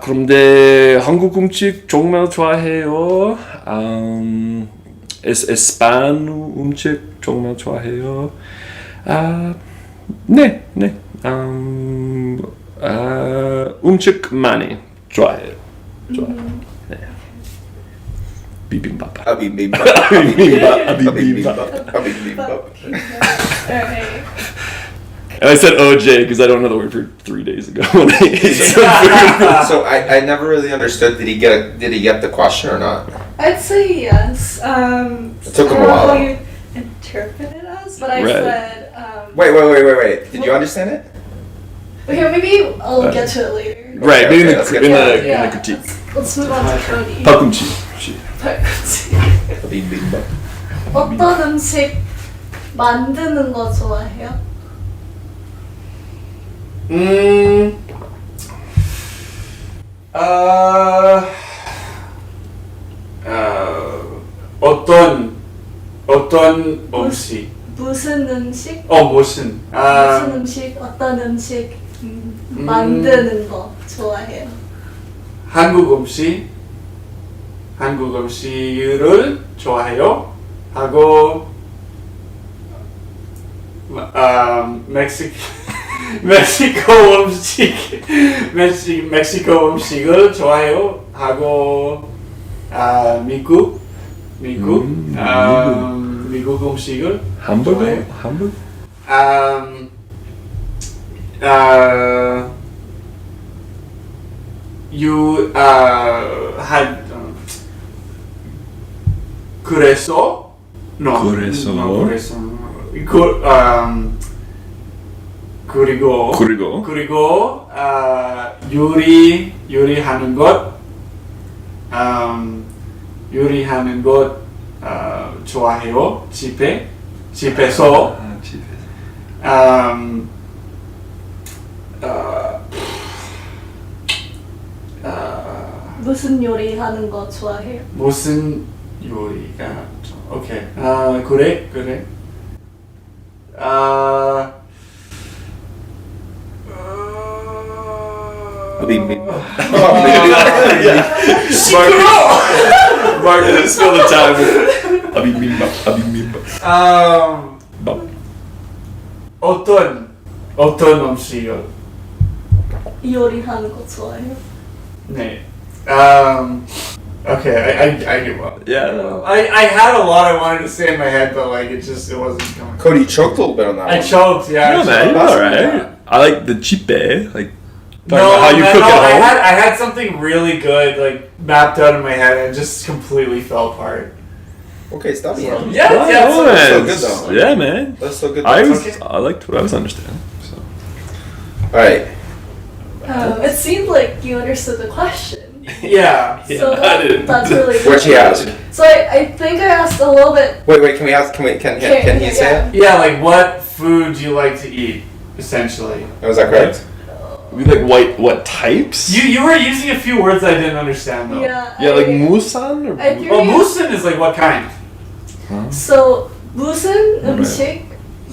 그런데 한국 음식 정말 좋아해요. 에스파노 음식 정말 좋아해요. 네. 음식 많이 좋아해요. 네. 비빔밥. 비빔밥. Alright. I said OJ because I don't know the word for 3 days ago when I ate some food. So I never really understood. Did he get the question or not? I'd say yes. It took him a I don't know while. how you interpret it as, but I Right. said. Wait. Did you understand it? Okay, maybe I'll get to it later. Right, Okay, maybe in let's the get in to the, it. in the critique. Let's move on to Cody. 닭꿈치. 비빔밥. 어떤 음식 만드는 거 좋아해요? 어떤 음식? 무슨 음식? 무슨? 무슨 음식? 어떤 음식 만드는 거 좋아해요? 한국 음식을 좋아해요. 하고 멕시코 음식을 좋아해요. 하고 미국 음식을 hamburger. 좋아해요. hamburger. 음. 그래서 그리고 요리하는 것 좋아해요. 집에서 무슨 요리 하는 거 좋아해요? 무슨 요리가 오케이. 그래. 비빔밥. Mark, spill the time. 비빔밥. 어떤 음식을 요리하는 거 좋아해요? 네. Okay, I give up. Yeah. I had a lot I wanted to say in my head, but like it wasn't coming. Cody, you choked a little bit on that I one. choked, yeah. No, I man, choked. you're alright. I like the chipe, like No, talking about how you man, cook no, at home. I had something really good like mapped out in my head and it just completely fell apart. Okay, stop me. Yeah, Yeah, yeah, no, that's so man. good though. Yeah, man. That's so good. I Though. liked what I was understanding. So. All right. It seemed like you understood the question. Yeah. So I didn't. that's really good. What'd she ask? So I think I asked a little bit. Wait. Can he say it? Yeah, like what food do you like to eat, essentially? Was that correct? what types? You were using a few words I didn't understand though. Yeah, like musan or musan is like what kind? So 무슨 음식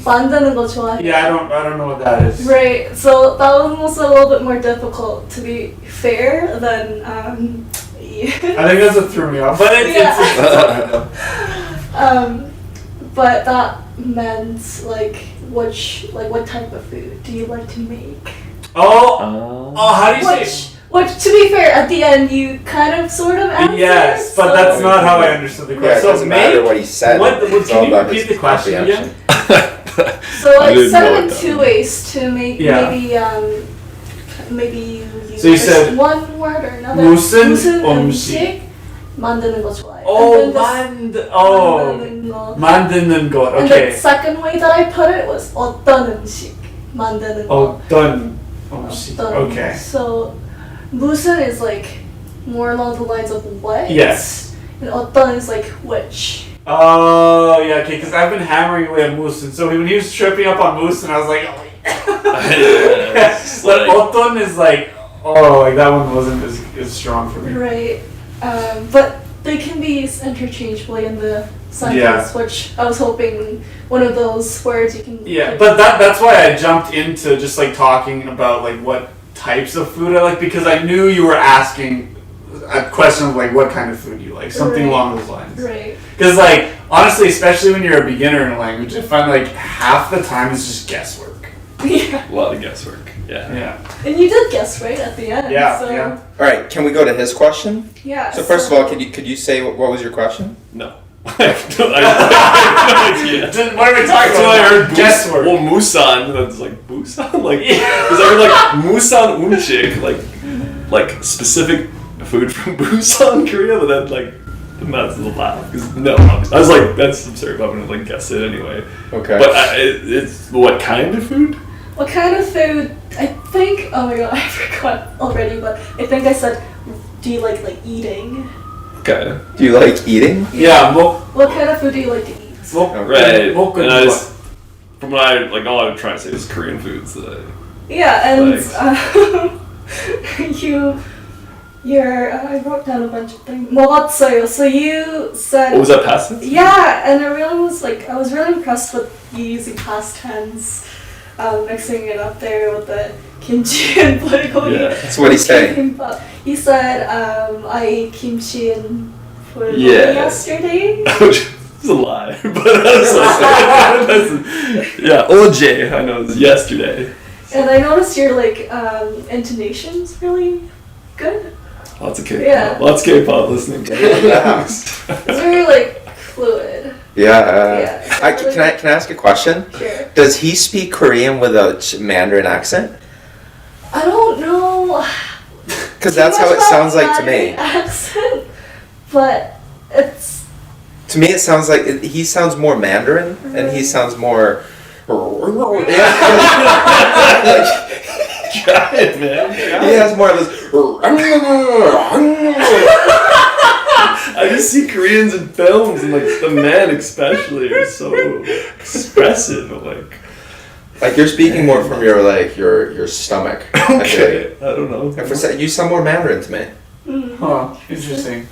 만드는 거 좋아해? Yeah, I don't know what that is. Right. So that one was a little bit more difficult, to be fair, than I think that's what threw me off. But it's but that meant what type of food do you like to make? How do you say? Which, to be fair, at the end you kind of sort of answered. Yes, but that's not how I understood the question. Yeah, it doesn't matter what he said. Can you repeat the question again? So I said it in two ways to make maybe you So you use said one word or another. 무슨 음식 만드는 거 좋아해. 만드는 것. And Okay. the second way that I put it was 어떤 음식 만드는 거. 어떤 음식. Okay. So 무슨 is more along the lines of what. Yes. And 어떤 is which. Oh, yeah, okay, because I've been hammering away at Moose, and so when he was tripping up on Moose, and I was like, but Oton is that one wasn't as strong for me. Right. But they can be used interchangeably in the sentence, which I was hoping one of those words you can... Yeah, but that's why I jumped into just talking about what types of food I like, because I knew you were asking a question of what kind of food you like, something along those lines. Right. Because honestly, especially when you're a beginner in a language, I find half the time it's just guesswork. Yeah. A lot of guesswork. Yeah. And you did guess right at the end. Yeah. So. Yeah. All right, can we go to his question? Yeah. So first of all, could you say what was your question? No. I have no idea. What are we talking Until about? I heard guesswork. Well, musan, and I was like, busan? Because I heard musan umshik, specific food from Busan, Korea, but then that's a little laugh. No, I was like, that's absurd. I'm gonna guess it anyway. Okay. But it's what kind of food? What kind of food? I think. Oh my god, I forgot already. But I think I said, do you like eating? Okay. Do you like eating? Yeah. What kind of food do you like to eat? Right. And I just, from what all I was trying to say was Korean foods that Yeah, and I wrote down a bunch of things. 먹었어요. So you said. Oh, was that past tense? Yeah, and I was really impressed with you using past tense, mixing it up there with the kimchi and bulgogi. Yeah. That's what he said. He said, I ate kimchi and bulgogi yesterday. It's a lie, but I was OJ, I know, it was yesterday. And I noticed your intonation's really good. Lots of K-pop. Yeah. Lots of K-pop listening. It's very fluid. Yeah. Can I ask a question? Sure. Does he speak Korean with a Mandarin accent? I don't know. Because that's how it sounds like to me. Accent, but it's. To me, it sounds like he sounds more Mandarin, and he sounds more. Try it, man. He has more of this. I just see Koreans in films, and the men especially are so expressive. You're speaking more from your stomach. Okay, I don't know. And you sound more Mandarin to me. Huh. Interesting.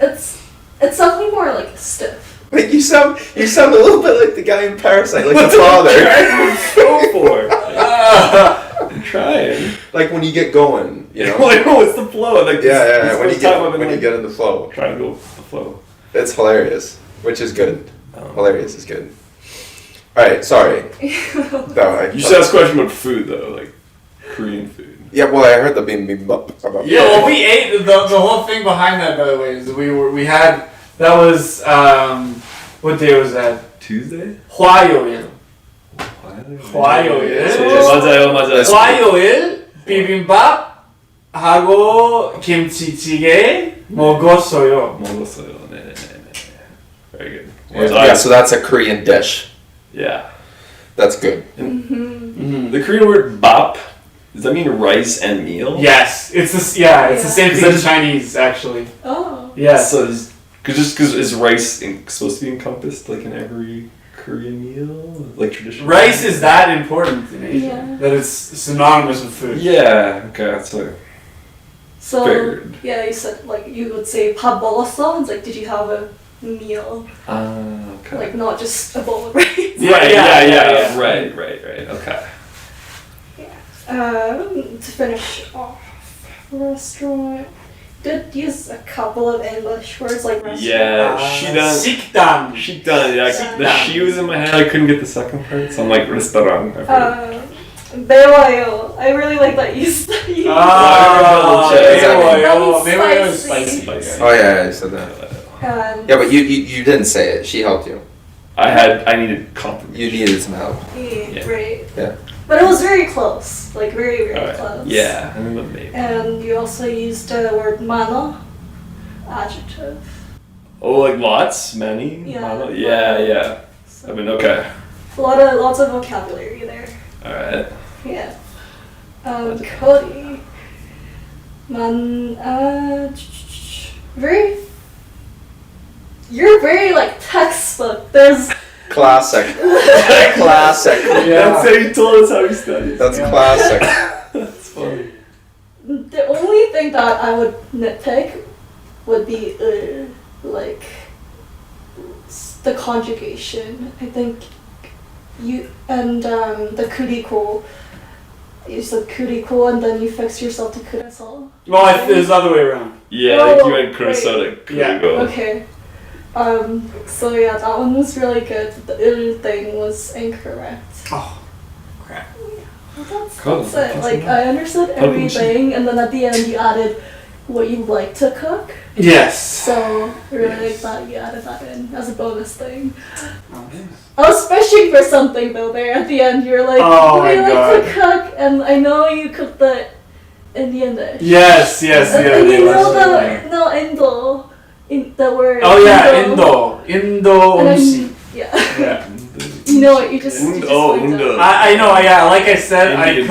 It's definitely more stiff. You sound a little bit like the guy in Parasite, the father. Go for it. I'm trying. When you get going, it's the flow. When you get in the flow. Trying to go with the flow. It's hilarious, which is good. Hilarious is good. All right, sorry. No, You just asked a question about food though, Korean food. Yeah, well, I heard the bibimbap. Yeah, well, we ate the whole thing behind that. By the way, is we had that was what day was that? Tuesday. 화요일. 맞아요. 화요일 비빔밥 하고 김치찌개 먹었어요. 네네네. Very good. Yeah, so that's a Korean dish. Yeah. That's good. The Korean word bap, does that mean rice and meal? Yes, it's the same thing in Chinese actually. Oh. Yeah. So because is rice supposed to be encompassed in every Korean meal, like traditional. Rice is that important in Asia Yeah. that it's synonymous with food. Yeah. Okay. That's like. So Figured. yeah, you said like you would say 밥 먹었어? It's like did you have a meal? Okay. Like not just a bowl of rice. Yeah. Right. Okay. To finish off, restaurant. Did use a couple of English words like restaurant. Yeah, she done. 식당. She done. Yeah, the she was in my head. I couldn't get the second part, so I'm like restaurant. 매워요. I really like that you said. 매워요. 매워요 is spicy. Oh yeah, you said that. Yeah, but you didn't say it. She helped you. I needed confirmation. You needed some help. Yeah, right. Yeah. But it was very close, like very Alright. close. Yeah, I remember maybe. And you also used the word 많아, adjective. Oh, like lots, many. Yeah. Model? Yeah. So I mean, okay. lots of vocabulary there. All right. Yeah. Cody. You're very like textbook. There's Classic. Classic. Yeah. That's how you told us how he studies. That's classic. That's funny. the only thing that I would nitpick would be like the conjugation. I think you and the kuriku. You said kuriku and then you fix yourself to kureso. Well, it was the other way around. Yeah, Oh, like you went Kurosodic. Yeah. Okay. So yeah, that one was really good. The thing was incorrect. Oh, crap. Well, Cool. that's it. Like I understood everything, and then at the end you added what you like to cook. Yes. So I really like that you added that in as a bonus thing. Oh, yes. I was fishing for something though. There at the end, you're like, Oh "What do you my like to cook?" And I know you cook the Indian dish. Yes. And you know Like- the word. Oh yeah, Indo And umsi. yeah. Yeah. You know what? You just went Undo. down. I know. Yeah, like I said, Indian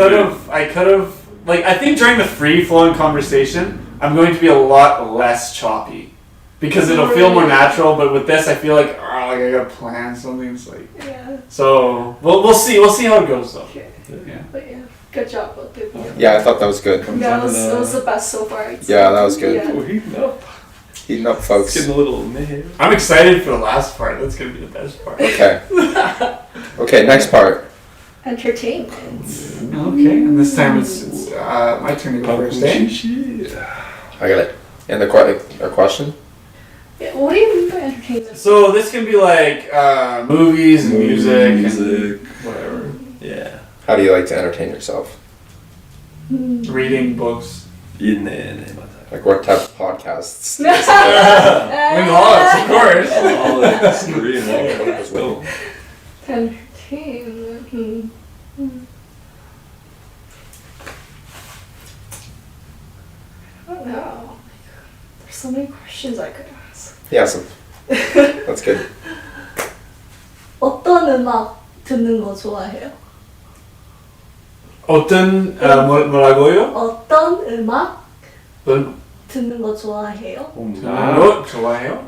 I could have. Like I think during the free flowing conversation, I'm going to be a lot less choppy because it'll feel more natural. But with this, I feel like I gotta plan something. It's like Yeah. so. We'll see. We'll see how it goes though. Okay. Yeah. But yeah, good job both of you. Yeah, I thought that was good. Yeah, it was the best so far. I'd say. Yeah, that was good. Yeah. Oh, heating up. Heating up, It's folks. getting a little mad. I'm excited for the last part. That's gonna be the best part. Okay. Okay, next part. Entertainment. Okay, and this time it's my turn to go first. I got it. And a question? Yeah, what do you mean by entertainment? So this can be like movies and music, whatever. Yeah. How do you like to entertain yourself? Reading books. Like what type of podcasts? Lingholics, of course. Entertainment. I don't know. There's so many questions I could ask. Yeah, that's good. 어떤 음악 듣는 거 좋아해요? 어떤 뭐라고요? 어떤 음악 어떤 듣는 거 좋아해요? 거 좋아해요?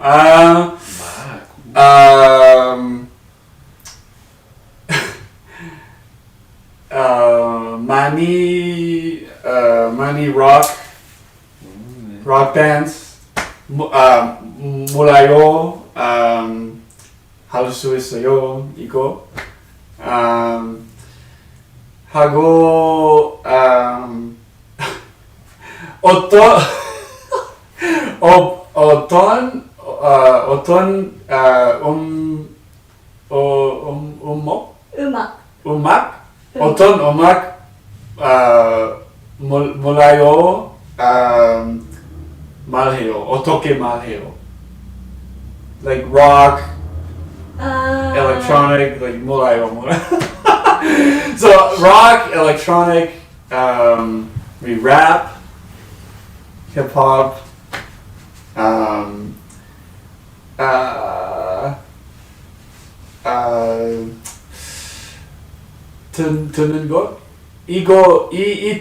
많이 rock bands. 몰라요. 할 수 있어요. 이거. 하고 어떤 음악 몰라요. 말해요. 어떻게 말해요? Like rock, electronic, like 몰라요. So rock, electronic, we rap, hip hop, 듣는 것 이거 이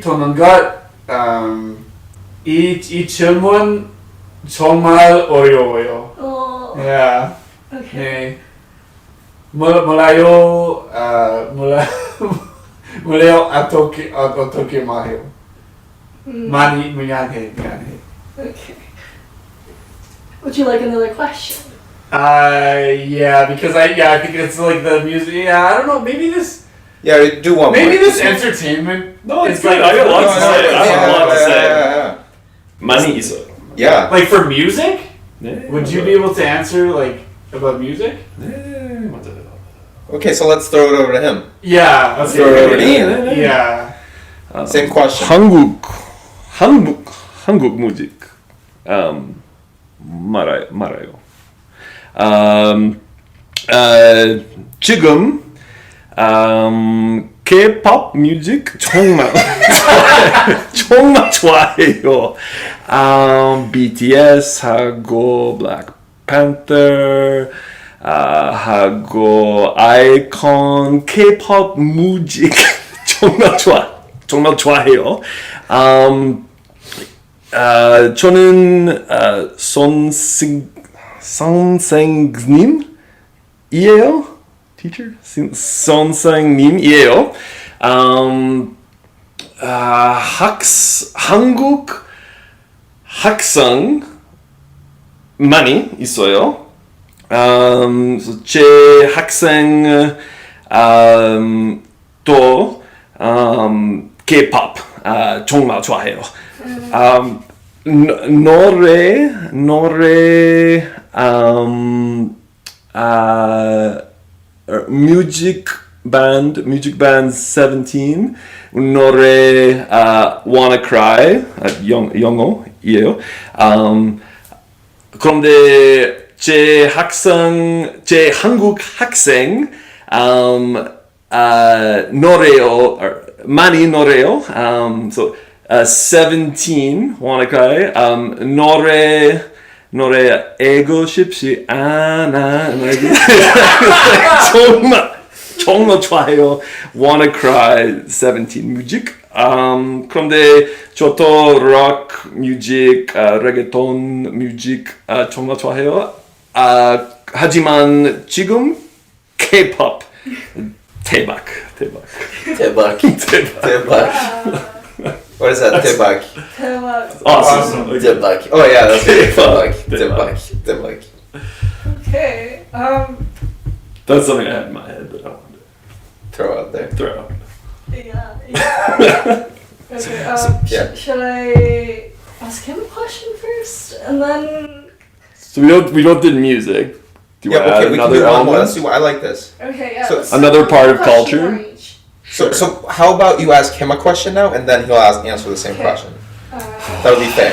듣는 것 이 질문 정말 어려워요. Yeah. Okay. 네. 몰라요. 몰라요. 어떻게 말해요? 많이 미안해. Okay. Would you like another question? Yeah, because I think it's like the music. Yeah, I don't know. Maybe this. Yeah, do one Maybe more. this entertainment. No, it's like good. I got lots to say. I have a lot to say. Yeah. 많이 있어요. Yeah. Like for music, 네, would you 맞아요. be able to answer like about music? 네, 맞아요. Okay, so let's throw it over to him. Yeah. Let's throw it over to Ian. Yeah. Same question. 한국 뮤직 말아요. 지금 K-pop 뮤직 정말 좋아해요. BTS 하고 Blackpanther 하고 아이콘 K-pop 뮤직 정말 좋아해요. 저는 선생님이에요. Teacher? 선생님이에요. 한국 학생 많이 있어요. 제 학생 또 K-pop 정말 좋아해요. 노래 music band 17 노래 Wanna Cry 영어예요. 그런데 제 한국 학생 노래요 많이 노래요. So 17 Wanna Cry 노래 알고 싶지 않아 정말 좋아해요. Wanna Cry 17 뮤직. 그런데 저도 록 뮤직, 레게톤 뮤직 정말 좋아해요. 하지만 지금 K-pop 대박. What is that? Tebak. Awesome. Tebak. Oh yeah, that's good. Tebak. Okay. That's something I had in my head that I wanted Throw out there. to throw out. Yeah. Okay. Yeah. Should I ask him a question first, and then? So we don't did music. Do you want to add we can another do one more. element? Let's do. I like this. Okay. Yeah. So- let's Another do part one of question culture? for each. So how about you ask him a question now, and then he'll answer the same Okay. question. That would be fair.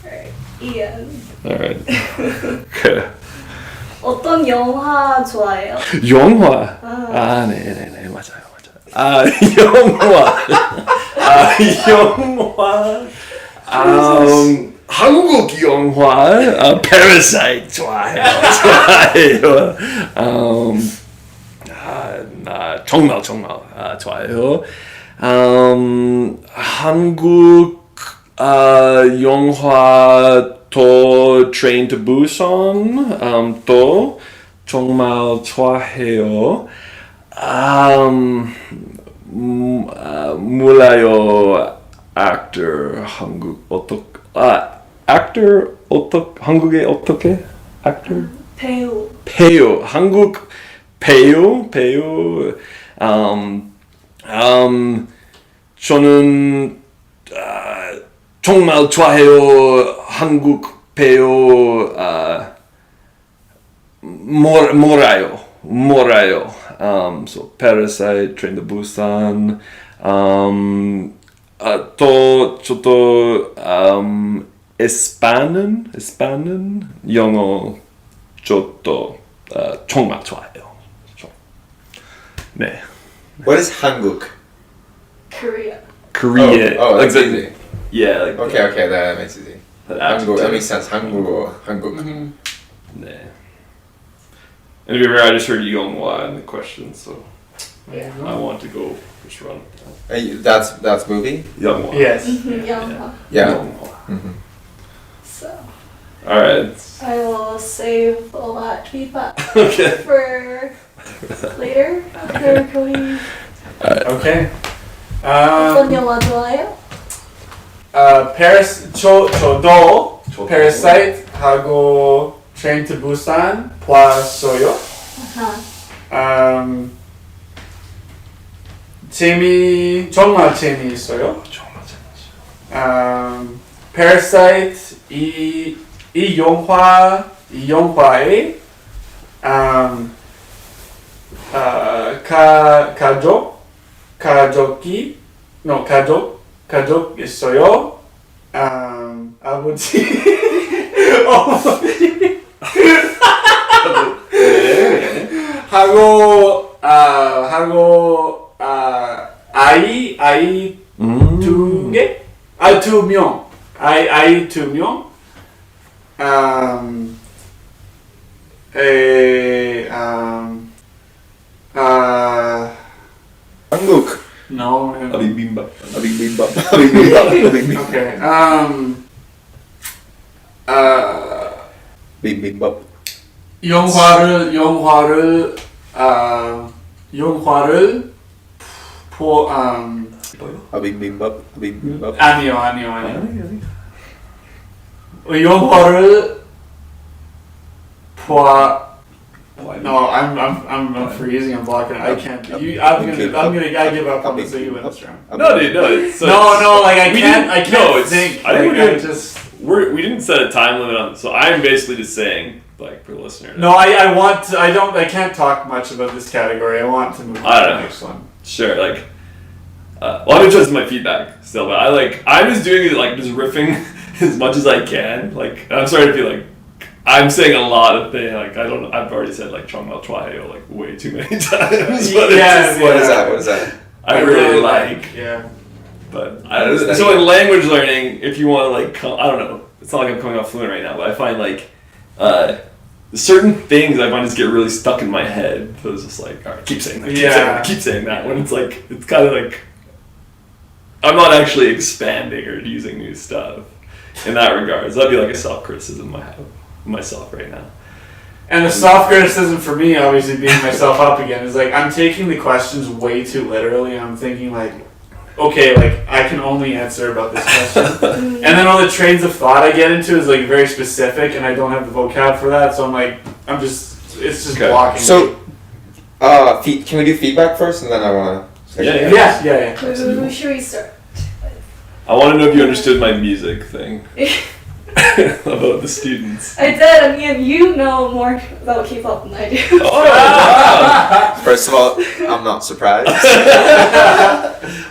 Alright, Ian. Alright. Okay. 어떤 영화 좋아해요? 영화. 네네네 맞아요. 영화. 한국 영화 Parasite 좋아해요. 정말 좋아해요. 한국 영화 또 Train to Busan 또 정말 좋아해요. 몰라요. actor 한국 actor 한국에 어떻게? actor 배우. 한국 배우 저는 정말 좋아해요. 한국 배우 몰라요. So Parasite, Train to Busan. 또 저도 에스파는 영어 저도 정말 좋아해요. 네. What is Hanguk? Korea. Korea. Oh, like that's the- easy. Yeah. Like Okay, that makes it easy. that Hanguk, that adjective. makes sense. Hanguk. 네. And remember, I just heard 영화 in the question, so Yeah. I want to go just run with That's movie. 영화. Yes. 영화. Yeah. 영화. So. All right. I will save all that feedback Okay. for later after Cody. Okay. 어떤 영화 좋아해요? 저도 Parasite 하고 Train to Busan 봤어요. 정말 재미있어요. Parasite 이 영화에 가족 있어요. 아버지 어머니 하고 아이 두 개? 두 명. 아이 두 명. 한국. No. 비빔밥. Okay. 비빔밥. 영화를 비빔밥. 아니요. 영화를 No, I'm freezing. I'm blocking it. I can't. I give up on this. So you win this round. No, dude, no. No, like I can't no, think. I think Like, I just. we didn't set a time limit on. So I'm basically just saying, like, for the listener. No, I can't talk much about this category. I want to move on to the next one. Sure, like. Well, I'm interested in my feedback still, but I'm just doing it like just riffing as much as I can. Like, I'm starting to feel like I'm saying a lot of things. Like, I've already said like Chongmao Chuayo like way too many times. But What is that? I really like. Yeah. But so in language learning, if you want to like, I don't know. It's not like I'm coming off fluent right now, but I find like certain things I find just get really stuck in my head. So it's just like, all right, keep saying that, keep saying that. When it's like, it's kind of like I'm not actually expanding or using new stuff in that regard. So that'd be like a self-criticism I have of myself right now. And the self-criticism for me, obviously beating myself up again, is like I'm taking the questions way too literally. I'm thinking like, okay, like I can only answer about this question. And then all the trains of thought I get into is like very specific and I don't have the vocab for that. So I'm like, it's just blocking. So, can we do feedback first and then I want to... Yeah. Who should we start? I want to know if you understood my music thing about the students. I did. I mean, you know more about K-pop than I do. First of all, I'm not surprised.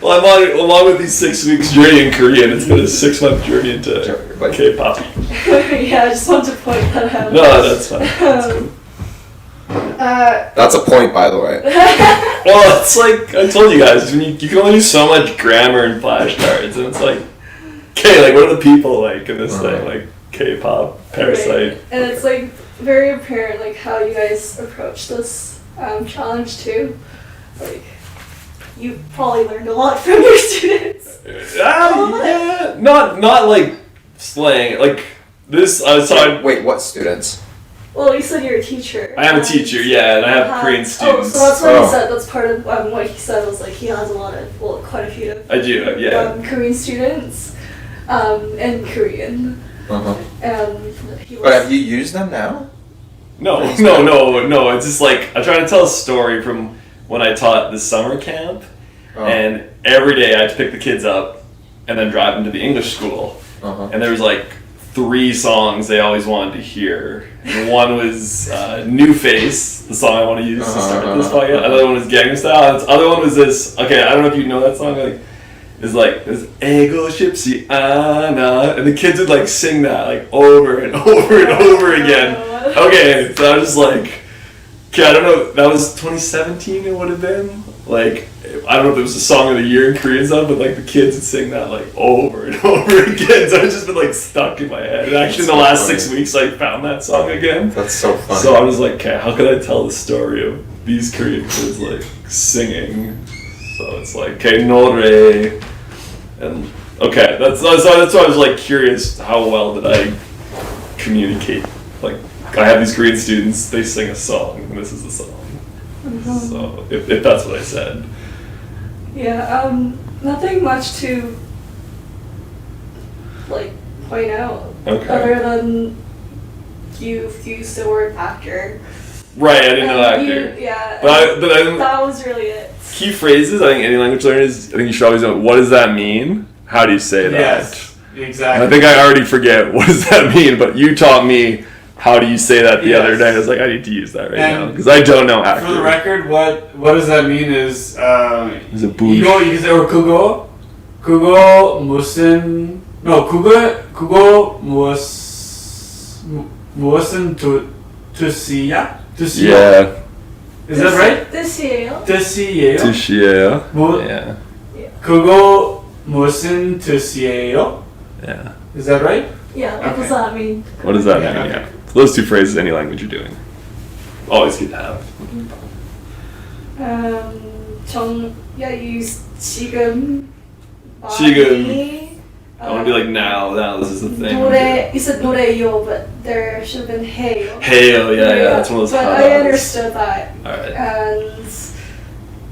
Well, I'm along with these 6 weeks journey in Korean. It's been a 6-month journey into K-pop. Yeah, I just want to point that out. No, that's fine. That's cool. That's a point, by the way. Well, it's like I told you guys, when you can only use so much grammar and flashcards, and it's like, okay, like what are the people like in this thing, like K-pop, Parasite, right. And it's like very apparent, like how you guys approach this challenge too. Like, you probably learned a lot from your students. Yeah, not like slang, like this. Wait, what students? Well, you said you're a teacher. I am a teacher, yeah, and I have Korean students. Oh, so that's what he said. That's part of what he said was like he has quite a few. I do, yeah. Korean students, in Korean. But have you used them now? No. It's just like I try to tell a story from when I taught the summer camp, and every day I had to pick the kids up and then drive them to the English school, and there was like 3 songs they always wanted to hear. And one was New Face, the song I want to use to start this podcast. Another one was Gangnam Style. And the other one was this. Okay, I don't know if you know that song. Like, it's like this Ego Shipsy Anna, and the kids would like sing that like over and over and over again. Okay, so I was just like, okay, I don't know. That was 2017. It would have been like. I don't know if it was the song of the year in Korean stuff, but like the kids would sing that like over and over again. So it's just been like stuck in my head. And actually, in the last 6 weeks, I found that song again. That's so funny. So I was like, okay, how could I tell the story of these Korean kids like singing? So it's like, okay, Nore, and okay, that's why I was like curious how well did I communicate like I have these Korean students, they sing a song, and this is the song. So if that's what I said. Yeah, nothing much to like point out. Okay. Other than you've used the word actor. Right, I didn't know actor. But that was really it. Key phrases, I think any language learner is, I think you should always know, what does that mean? How do you say that? Yes, exactly. And I think I already forget what does that mean, but you taught me how do you say that the other day. I was like, I need to use that now, because I don't know actor. For the record, what does that mean is, Is it boosh? 이거, you can say, or 그거 무슨, no, 그거 무슨 뜻이야? Yeah. Is that right? 뜻이에요. Touchier. Yeah. 그거 무슨 뜻이에요? Yeah. Is that right? Yeah, what does that mean? What does that mean? Okay. Yeah. So those two phrases, any language you're doing. Always good to have. Yeah, you use 지금. 지금. I want to be like now this is the thing. 노래, you said 노래요, but there should have been 해요. Heyo, yeah, that's one of those. But I understood that. Alright. And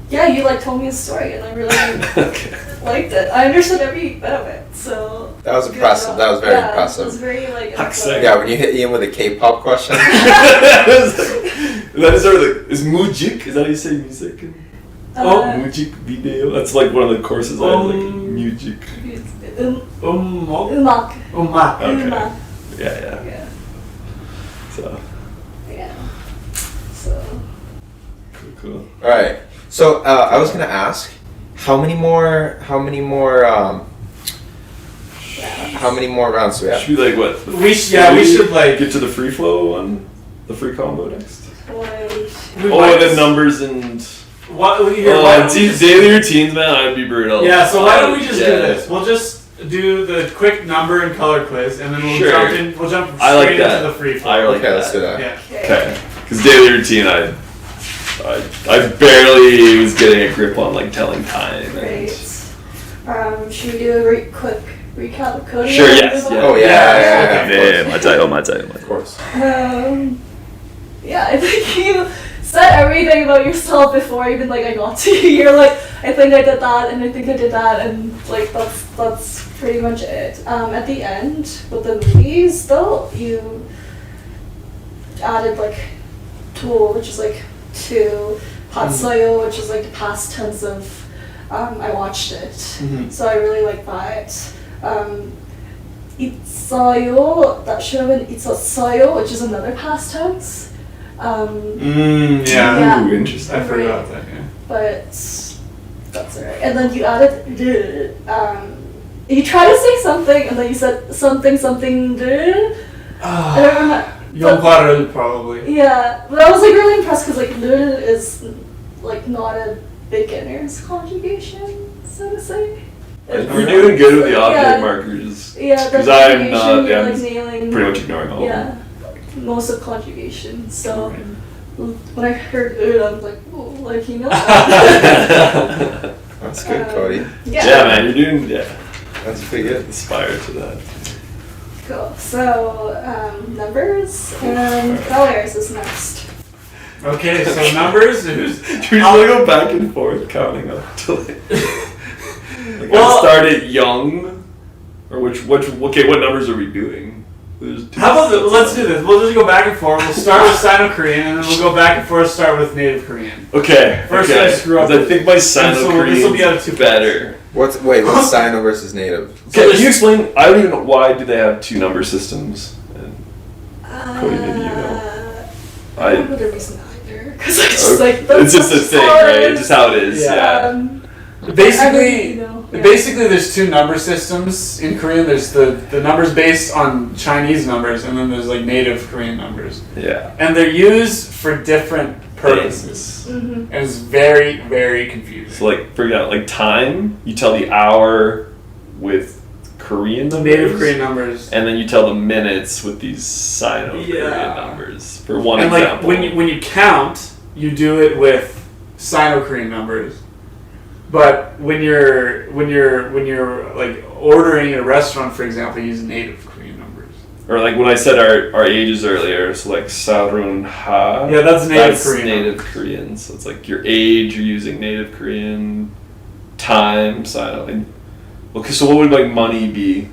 yeah, you like told me a story, and I really Okay. liked it. I understood every bit of it, so. That was good impressive. job. That was very It was impressive. very like. Haksai. Yeah, when you hit Ian with a K-pop question. That is sort of like, is mujik? Is that how you say music? Mujik video. That's like one of the courses I have, like music. 음악. Okay. 음악. Yeah. Yeah. So. Yeah. So. Cool. All right. So I was gonna ask, how many more rounds do we have? Should we like what? We should like get to the free flow one, the free combo next. Wait. The numbers and. Daily routines, man. I'd be brutal. Yeah, so why don't we just do this? We'll just do the quick number and color quiz, and then we'll jump straight into the free flow. Okay, let's do that. Yeah. Okay. Because daily routine, I barely was getting a grip on like telling time. Great. Should we do a very quick recap of Cody? Sure. Yes. Yeah. Oh yeah. My title. Of course. Yeah, I think you said everything about yourself before even like I got to you. You're like, I think I did that, and I think I did that, and like that's pretty much it. At the end with the movies, though, you added like tool, which is like to 봤어요, which is like the past tense of I watched it. So I really like that. 있어요, that should have been 있었어요, which is another past tense. Yeah. Ooh, interesting. I forgot that. Yeah. But that's alright. And then you added you tried to say something, and then you said something. I don't remember. 영화를 probably. Yeah, but I was like really impressed because like is like not a beginner's conjugation, so to say. We're doing good with the object markers. Yeah, because the I'm not. conjugation, you're I'm like nailing. pretty much ignoring all of them. Most of conjugation. So when I heard I'm like, oh, like you know. That's good, Cody. Yeah, man, you're doing. Yeah, that's pretty good. Inspired to that. Cool. So numbers and colors is next. Okay, so numbers. Do we just go back and forth counting up till like I start at young, or which? Okay, what numbers are we doing? How about let's do this. We'll just go back and forth. We'll start with Sino-Korean, and then we'll go back and forth. Start with Native Korean. Okay. First, I screw up. I think my Sino-Korean is better. What's Sino versus Native? Okay, can you explain? I don't even know why do they have two number systems. Cody, maybe you know. I don't know the reason either, because I just like it's just a thing, right? It's just how it is. Yeah. Basically, there's two number systems in Korean. There's the numbers based on Chinese numbers, and then there's like native Korean numbers. Yeah. And they're used for different purposes. And it's very, very confusing. So like, for example, like time, you tell the hour with Korean numbers. Native Korean numbers. And then you tell the minutes with these Sino-Korean numbers. For one example. Like when you count, you do it with Sino-Korean numbers. But when you're like ordering at a restaurant, for example, you use native Korean numbers. or like when I said our ages earlier, so like Sarun Ha. Yeah, that's native Korean. Native Korean. So it's like your age, you're using native Korean. Time, silent. Okay, so what would like money be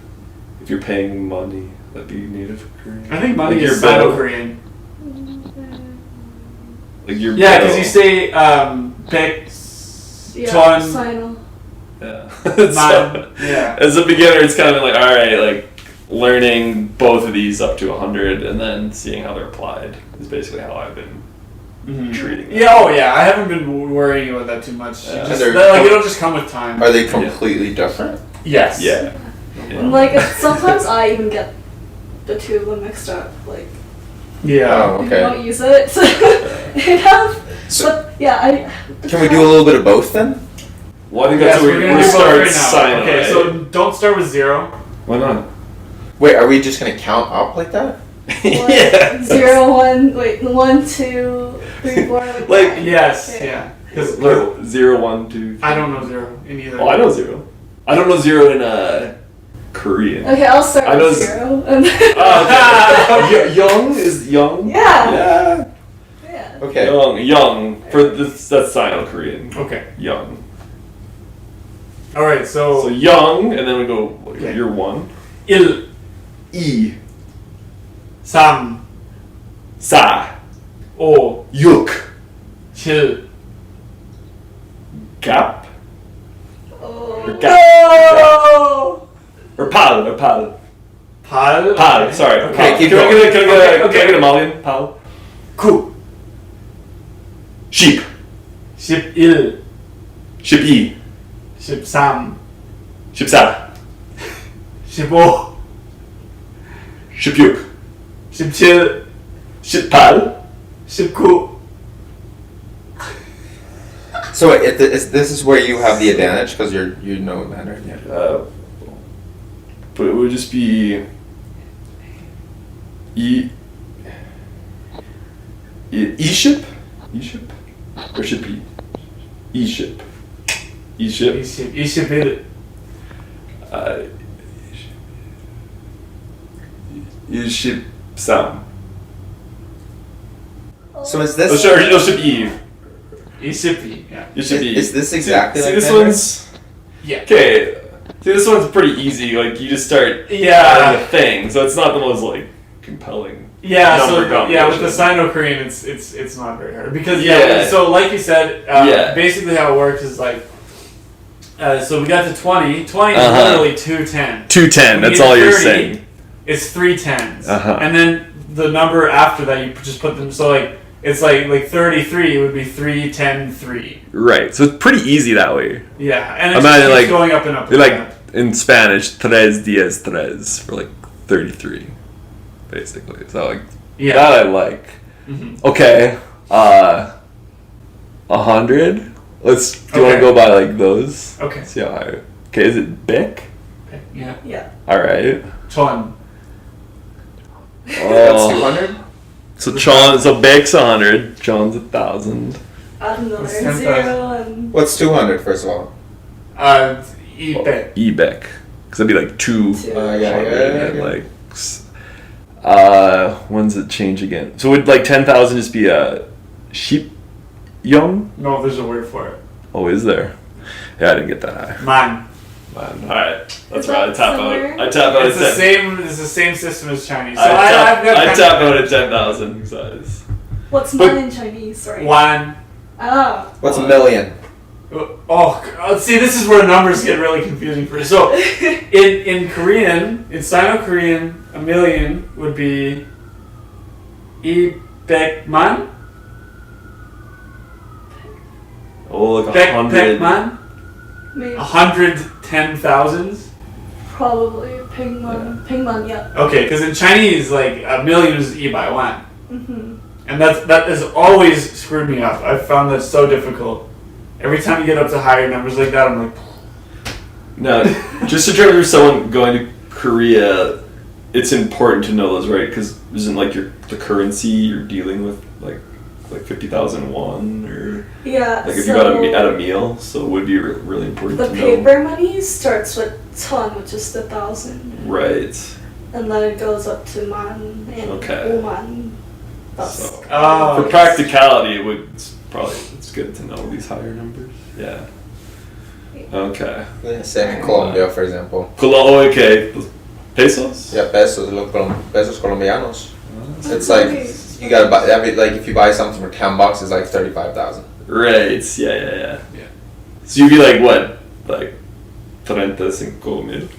if you're paying money? That'd be native Korean. I think money like is Sino-Korean. Like your yeah, bill. because you say Baek Chon. Sino. Yeah. Man. Yeah. As a beginner, it's kind of like, all right, like learning both of these up to 100 and then seeing how they're applied is basically how I've been treating them. Yeah, oh yeah, I haven't been worrying about that too much. Yeah. It'll just come with time. Are they completely different? Yes. Yeah. And like sometimes I even get the two of them mixed up. Like Yeah. Oh, I okay. don't use it. So but yeah, Can we do a little bit of both then? Well, I think Yes, that's what we're we're gonna going to do both start right now. signing. Okay, so don't start with 0. Why not? Wait, are we just gonna count up like that? Yeah. 0, 1, wait, 1, 2, 3, 4. Like, Yes, Okay. yeah. Because 0, 1, 2, 3. I don't know 0 in either. Oh, I know 0. I don't know 0 in Korean. Okay, I'll start I know with 0. And Young is young. yeah. Yeah. Okay. Young. For this, that's Sino-Korean. Okay. Young. All right. So young, and then we go. Okay. You're 1. 1, E. 3, Sa. 5, Yuk. 7. Gap. Oh. Gap. Oh! Or pal. Pal. Pal. Sorry. Okay, Pal. keep Can I going. can I get a Malian? Pal. Ku. Sheep. 11. Sheep. 13. Sheepsa. 15. Sheepyuk. 17. Sheepal. 19. So this is where you have the advantage because you know Mandarin. Yeah. But it would just be E-ship? E-ship? Or should be E-ship? E-ship? 21. E-ship Sam. So is Oh, this sorry, no, should E. 21. Yeah. It should be. is this exactly See, like this Mandarin? one's Yeah. okay. See, this one's pretty easy. Like you just start Yeah. adding the thing, so it's not the most like compelling. Yeah, number so with the combination. Sino-Korean, it's not very hard because Yeah. So like you said, Yeah. basically how it works is like, so we got to 20. 20 is Uh-huh. literally 2 10s. 210. When That's you get all you're 30, saying. It's 3 10s, Uh-huh. and then the number after that you just put them. So like it's like 33 would be 3 10 3. Right. So it's pretty easy that way. Yeah, and it Imagine, just keeps like, going up and up. They're and like up. in Spanish, tres diez tres for like 33, basically. So like Yeah. that I like. Mhm. Okay, 100. Let's. Do you want to Okay. go by like those? Okay. See how high. Okay, is it Bic? Okay. Yeah. Yeah. All right. Chon. That's Oh, 200. so Chon. So Bic's 100. Chon's 1,000. Add another It's 10,000. 0 and What's 200 first of all? Ipe. E-Bic. Because that'd be like 2. 2. And like. When's it change again? So would like 10,000 just be a sheep young? No, there's a word for it. Oh, is there? Yeah, I didn't get that high. Man. Man. Alright. That's Is right. I that tap similar? out. I tap out It's at the 10. same. It's the same system as Chinese. So I I've tap out at 10,000 size. What's But- man in Chinese? Sorry. One. Ah. What's a million? Oh, see, this is where numbers get really confusing for you. So, in Korean, in Sino-Korean, a million would be 200만? Oh, like 100. 100만? Maybe 110,000? probably Pingman. Pingman, yeah. Okay, because in Chinese, like, a million is 100,000. Mhm. And that has always screwed me up. I've found that so difficult. Every time you get up to higher numbers like that, I'm like, Now, just in terms of someone going to Korea, it's important to know those, right? Because isn't like the currency you're dealing with like 50,000 won or Yeah. like if so you got at a meal, so it would be really important the to know. paper money starts with ton, which is 1,000. Right. and then it goes up to man and woman. So, for practicality, it's good to know these higher numbers. Yeah. Okay. Same in Colombia, for example. Okay. Pesos? Yeah, pesos colombianos. It's like you gotta buy. I mean, like if you buy something for $10, it's like 35,000. Right. Yeah. So you'd be like what? Like 35,000.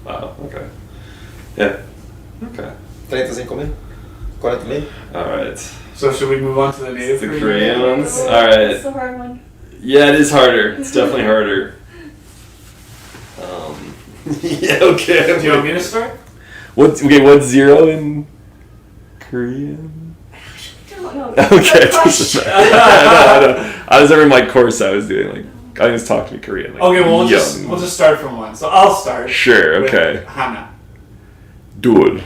Wow. Okay. Yeah. Okay. 35,000. 40,000. All right. So should we move on to the native? The Korean ones. All right. It's a hard one. Yeah, it is harder. It's definitely harder. Yeah. Okay. Do you want me to start? What's 0 in Korean? I don't know. Okay. I know. I was over in my course. I was doing like I just talk to me Korean. Like, okay, well we'll just start from one. So I'll start. Sure. Okay. Hana. Duel.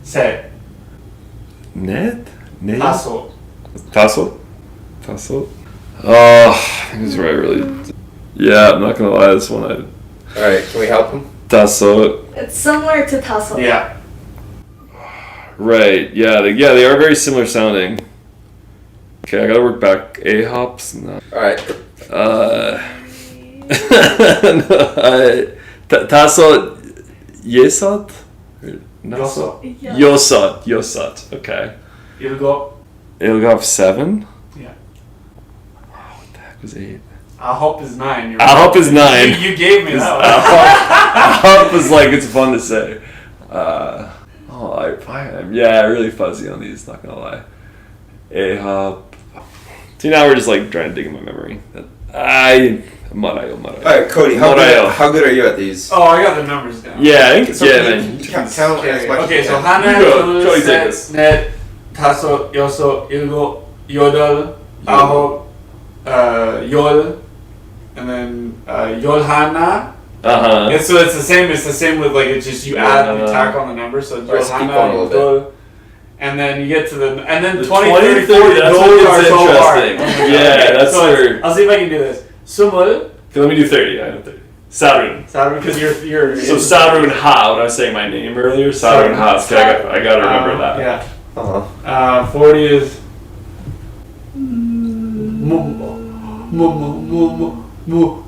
Set. Net. Tasso. Tasso. Oh, I think this is where I really. Yeah, I'm not gonna lie. This one All right, can we help him? Tasso. It's similar to tassel. Yeah. Right. Yeah. They are very similar sounding. Okay, I gotta work back. A-hops. No. All right. Tasso. Yesot. Yoso. Yosot. Okay. Ilgo. Ilgov 7. Yeah. Oh, what the heck was 8? Ahop is 9. Ahop is 9. You gave me that one. Ahop was like, it's fun to say. I'm really fuzzy on these, not gonna lie. Ahop. See, now we're just like trying to dig in my memory. Marayo. Alright, Cody, how good are you at these? Oh, I got the numbers down. Yeah, I think, man. Count as much as Okay, you so can. Hana, Cody, take Set, this. Net, Tasso, Yoso, Ilgo, Yodel, Ahop, Yol, and then Yol Hana. And so it's the same. It's the same with like it's just you add you tack on the number. So Yol Let's keep Hana, going a little Yodel, and then you get to the 20, 30, 40. 20, 30, that's Those what are gets so hard. interesting. Yeah, that's so where. I'll see if I can do this. Sumul. Okay, let me do 30. I know 30. Sarun. Because you're. So Sarun Ha. When I was saying my name earlier, Sarun Ha. Okay, I gotta remember that. Yeah. 40 is.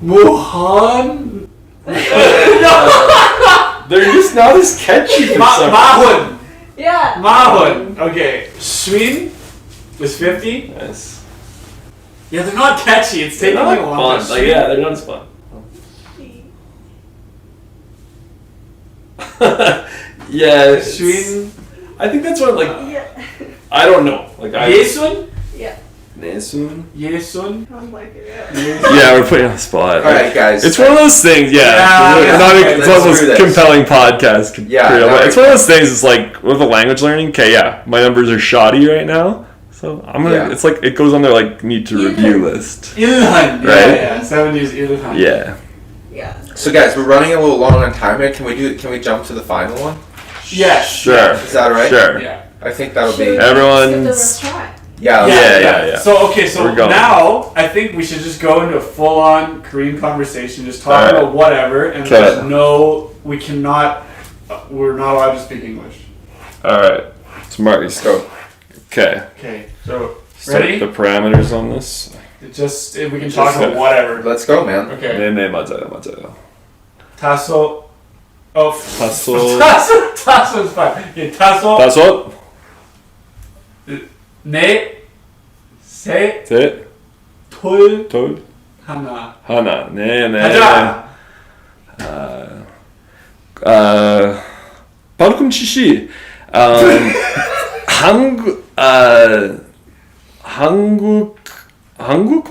Muhan. They're just not as catchy for some Mahun. Yeah. Mahun. Okay. Swin is 50. Yes. Yeah, they're not catchy. It's taking They're like a not long fun. time. Like, yeah, they're not as fun. Yeah. Swin. I think that's what like. Yeah. I don't know. Like Yesun. Yeah. Nesun. Yesun. I'm like, yeah. Yeah, we're putting you on the spot. Alright, guys. It's one of those things, Yeah, it's one of those do this. compelling podcasts. Yeah, It's one of those things, it's like, with the language learning, okay, yeah, my numbers are shoddy right now, so I'm gonna, it's like, it goes on their, like, need to review list. Ilhan. Right? Yeah. 70s Ilhan. Yeah. Yeah. So guys, we're running a little long on time here. Can we jump to the final one? Yeah. Sure. Is that alright? Sure. Yeah. I think that'll Should be. we Everyone's- skip the restaurant? Yeah. Yeah. So okay, so We're going. now I think we should just go into a full-on Korean conversation, just talk Alright. about whatever, and Okay. we're not allowed to speak English. Alright. Smart. Let's go. Okay. Okay, so Start ready? the parameters on this. We can talk about whatever. Let's go, man. Okay. 네, 맞아요. Tasso. Oh. 다섯. Tasso is fine. Okay, tasso. 다섯. 네. 셋. 셋. 둘. 둘. 하나. 하나. 네. 가자. 바르쿰치 씨, 한국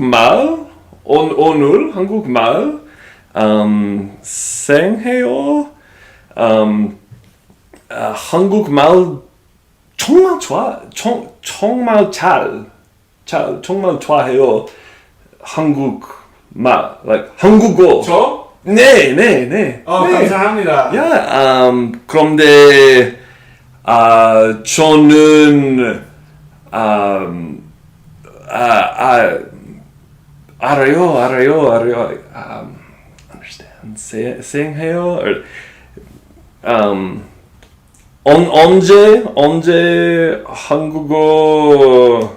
마을 오늘 한국 마을 생해요. 한국 마을 정말 정말 정말 좋아해요. 한국 말, like 한국어. 저? 네. 감사합니다. 그런데 저는 알아요. Understand? 생해요. 언제 한국어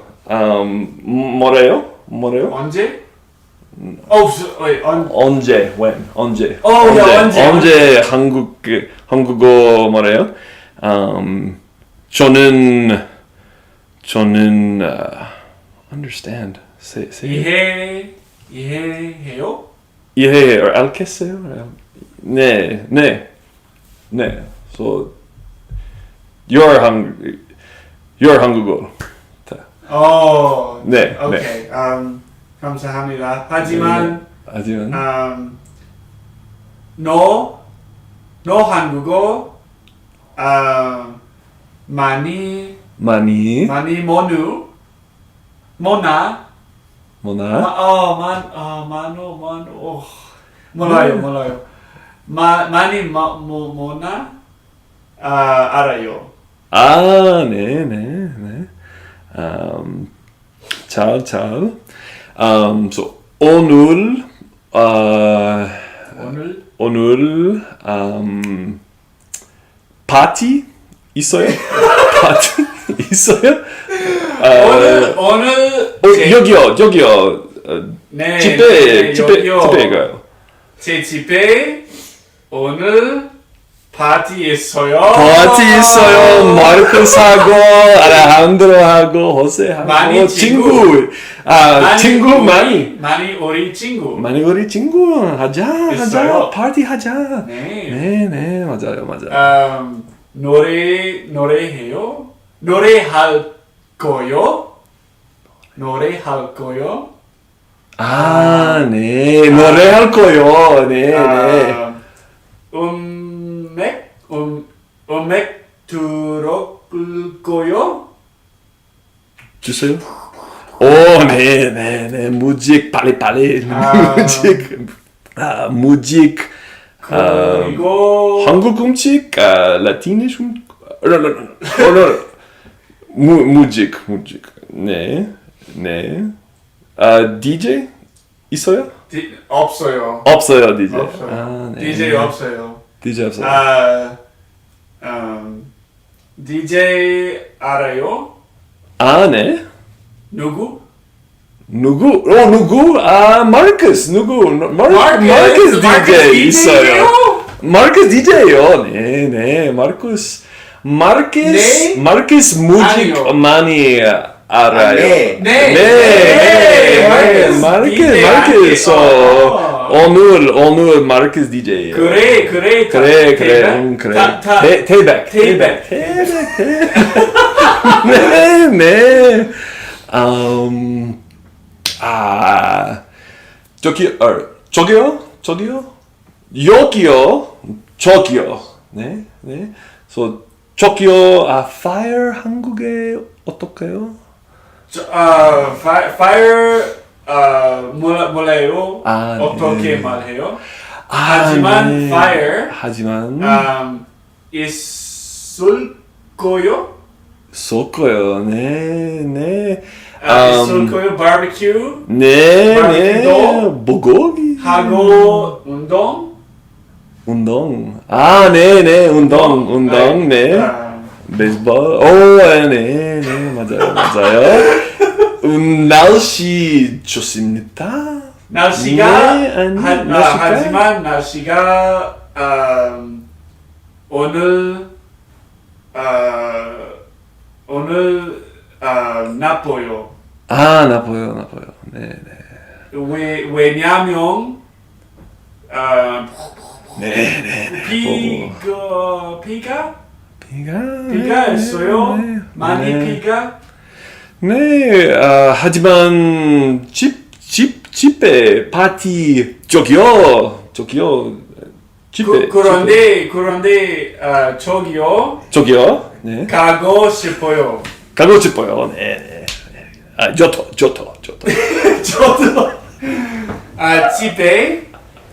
뭐래요? 언제? 언제 언제 언제 한국어 뭐래요? 저는 understand say 이해해요? 이해해요. 알겠어요? 네. So your 한국어. 네. 오케이. 감사합니다. 하지만 너 한국어 많이 몰라요. 많이 뭐나 알아요. 네. 잘. So 오늘 파티 있어요? 오늘 여기요. 네, 집에 가요. 제 집에 오늘 파티 있어요. 마르코스하고 알레한드로하고 호세하고 많이 친구 많이 우리 친구 하자 파티 하자. 네 맞아요. 노래해요? 노래할 거요? 네 노래할 거요. 네. 음악 들을 거요? 주세요. 네. 무직 빨리. 무직. 그리고 한국 음식, 라틴의 무직. 네. DJ 있어요? 없어요. 없어요, DJ. 네. DJ 없어요. DJ 알아요? 네. 누구? 누구? 마르코스. 마르코스 DJ 있어요. 마르코스 DJ요. 네. 마르코스 무직 많이 알아요. 네. 마르코스. 오늘 마르코스 DJ. 그래. 테이백. 네. 저기요. 저기요. 네. So 저기요. fire 한국에 어떨까요? fire 몰라요. 어떻게 말해요? 하지만 fire 있을 거요. 네. 있을 거요. 바비큐. 네. 고기 하고 운동. 네. 운동. 네. 베이스볼. 네. 맞아요. 날씨 좋습니다. 하지만 날씨가 오늘 나빠요. 나빠요. 네. 왜냐면 비가 있어요. 많이 비가. 네. 하지만 집에 파티 저기요. 집에. 그런데 저기요. 네. 가고 싶어요. 네. 저도.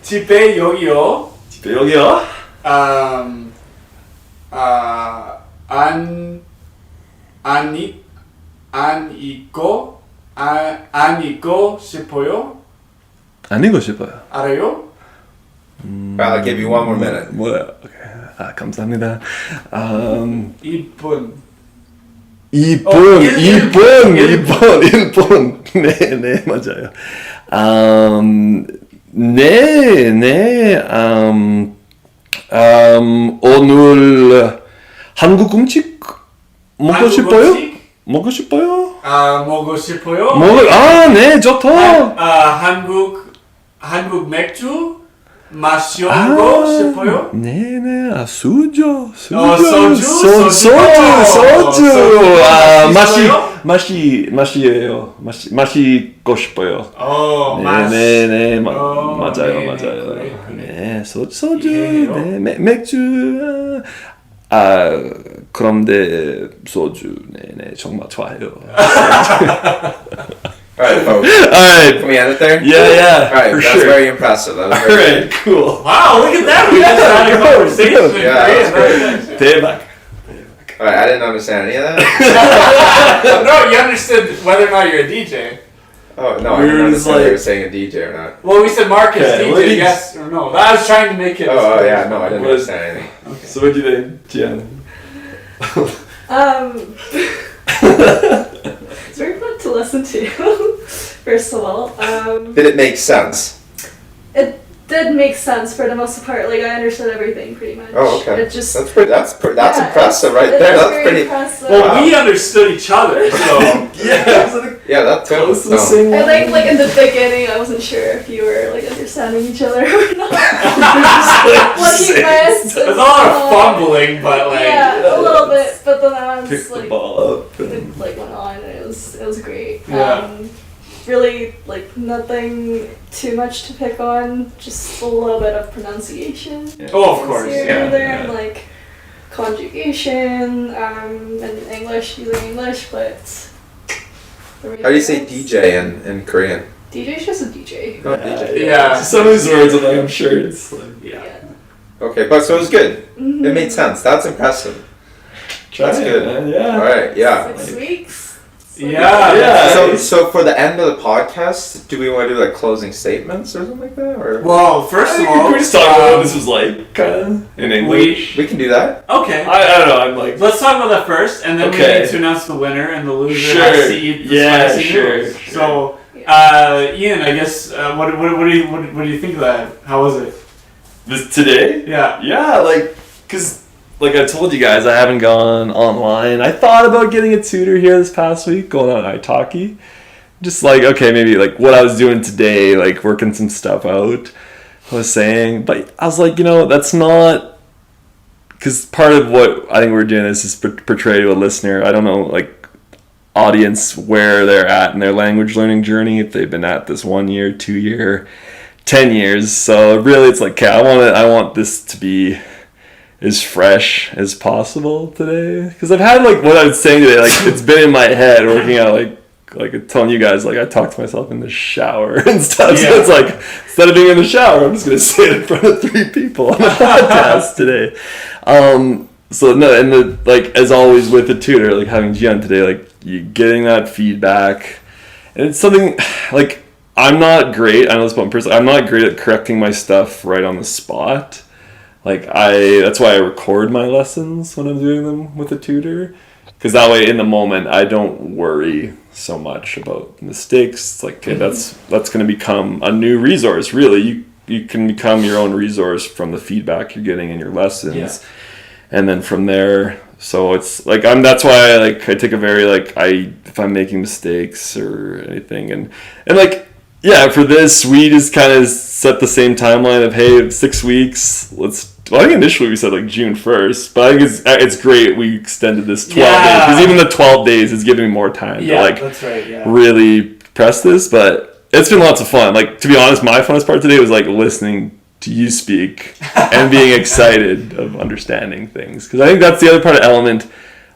집에 여기요. 안 있고 싶어요. 안 읽고 싶어요. 알아요? I'll give you one more minute. 뭐야? Okay. 감사합니다. 이쁜. 일본. 네, 맞아요. 오늘 한국 음식 먹고 싶어요? 먹고 싶어요? 먹고 싶어요? 네, 좋다. 한국 맥주 마시고 싶어요? 네네, 소주. 마시고 싶어요. 네네네, 맞아요. 그래. 네, 소주, 네, 맥주. 그런데 소주, 네, 정말 좋아요. Alright, folks. Alright. Can we end it there? Yeah, Alright, for that's sure. very impressive. That was very Alright, cool. Wow, look at that! We just had a conversation. Yeah, that's great. 대박. Alright, I didn't understand any of that. No, you understood whether or not you're a DJ. Oh, no, I We didn't were understand just if they like- were saying a DJ or not. Well, we said Marcus Okay, DJ, what is- yes or no. I was trying to make it. Oh, yeah, no, I didn't What- understand anything. So what do you think, Jen? It's very fun to listen to. First of all, Did it make sense? it did make sense for the most part. Like I understood everything pretty much. Oh, okay. It just That's yeah, impressive right it there. is That's very pretty. impressive. Well, Wow. we understood each other, so. Yeah, that's good. Close to No. the same I line. like in the beginning, I wasn't sure if you were like understanding each other or not. What he meant. There's a lot of fumbling, but like. Yeah, a little bit, but then I was Pick the like, ball up. And... it like went on, and it was great. Yeah. Really, like nothing too much to pick on, just a little bit of pronunciation. Oh, of course, Here yeah. and there, and like conjugation, and English, using English, but. How do you say DJ in Korean? DJ is just a DJ. Oh, DJ. Yeah. Some of these words, I'm like, I'm sure it's like, Yeah. Okay, but so it was good. Mhm. It made sense. That's impressive. That's try it, good. man, yeah. All right, yeah. 6 weeks. Yeah. Yeah. So for the end of the podcast, do we want to do like closing statements or something like that, or Well, first of all, we just talk about what this was like, kind of, in English. we can do that? Okay. I don't know, I'm like, Let's talk about that first, and then Okay. we need to announce the winner and the loser Sure. has to eat the Yeah, spicy sure, noodles. sure. So, Ian, I guess what do you think of that? How was it? this today? Yeah. Yeah, like, cause like I told you guys, I haven't gone online. I thought about getting a tutor here this past week, going on italki. Just like, okay, maybe like what I was doing today, like working some stuff out, I was saying. But I was like, that's not, because part of what I think we're doing is portray to a listener. I don't know, like, audience where they're at in their language learning journey, if they've been at this 1 year, 2 year, 10 years. So really it's like, okay, I want this to be as fresh as possible today, because I've had like what I was saying today, like it's been in my head working out, like telling you guys, like I talk to myself in the shower and stuff. Yeah. So it's like, instead of being in the shower, I'm just gonna sit in front of 3 people on a podcast today. So no, and like as always with the tutor, like having Gian today, like you getting that feedback, and it's something like I'm not great. I know this one person. I'm not great at correcting my stuff right on the spot. Like that's why I record my lessons when I'm doing them with a tutor, because that way in the moment I don't worry so much about mistakes. It's like, okay, that's going to become a new resource. Really, you can become your own resource from the feedback you're getting in your lessons, and then from there. So it's like that's why I take a very if I'm making mistakes or anything, and like. Yeah, for this, we just kind of set the same timeline of, hey, 6 weeks, I think initially we said June 1st, but I think it's great we extended this 12 days, because even the 12 days is giving me more time to that's right, yeah. really press this, but it's been lots of fun. To be honest, my funnest part today was listening to you speak and being excited of understanding things, because I think that's the other part of element,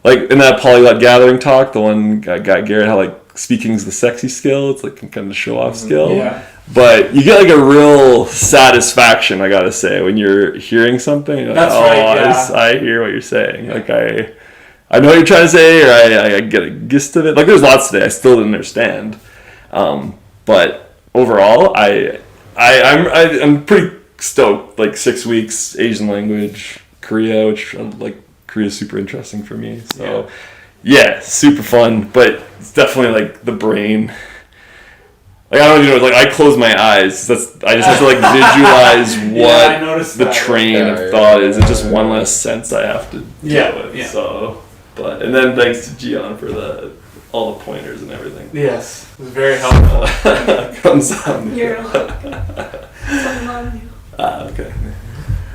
in that polyglot gathering talk, the one guy Garrett, how speaking's the sexy skill, it's kind of the show off skill. Yeah. But you get a real satisfaction, I gotta say, when you're hearing something. You're That's right, yeah. I hear what you're saying. I know what you're trying to say, or I get a gist of it. There's lots today I still didn't understand. But overall, I'm pretty stoked. 6 weeks Asian language, Korea, which Korea's super interesting for me. So yeah, super fun, but it's definitely like the brain. Like I don't even know. Like I close my eyes. I just have to like visualize what the train of thought is. It's just one less sense I have to deal with. Yeah. So, and then thanks to Gian for all the pointers and everything. Yes, it was very helpful. Comes on. You're welcome. Okay.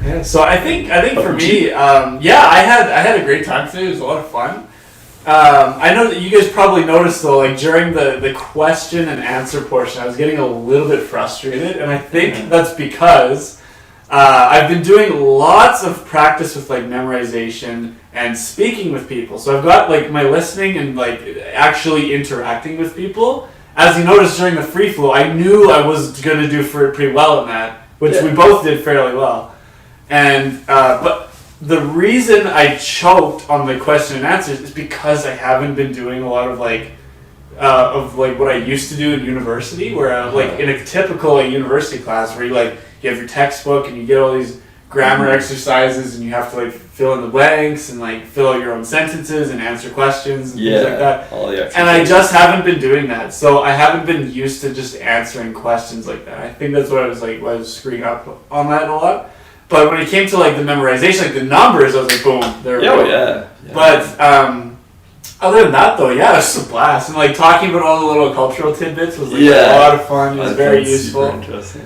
Yeah. So I think for me, I had a great time today. It was a lot of fun. I know that you guys probably noticed though, like during the question and answer portion, I was getting a little bit frustrated, and I think that's because I've been doing lots of practice with like memorization and speaking with people. So I've got like my listening and like actually interacting with people. As you noticed during the free flow, I knew I was going to do pretty well in that, which we both did fairly well. And but the reason I choked on the question and answers is because I haven't been doing a lot of what I used to do in university, where like in a typical university class where you have your textbook and you get all these grammar exercises and you have to like fill in the blanks and like fill out your own sentences and answer questions and things like that. And I just haven't been doing that, so I haven't been used to just answering questions like that. I think that's what I was screwing up on that a lot. But when it came to like the memorization, like the numbers, I was like, boom, there we go. Yeah. But other than that, though, it was just a blast. And like talking about all the little cultural tidbits was like a lot of fun. It was very useful. Super interesting.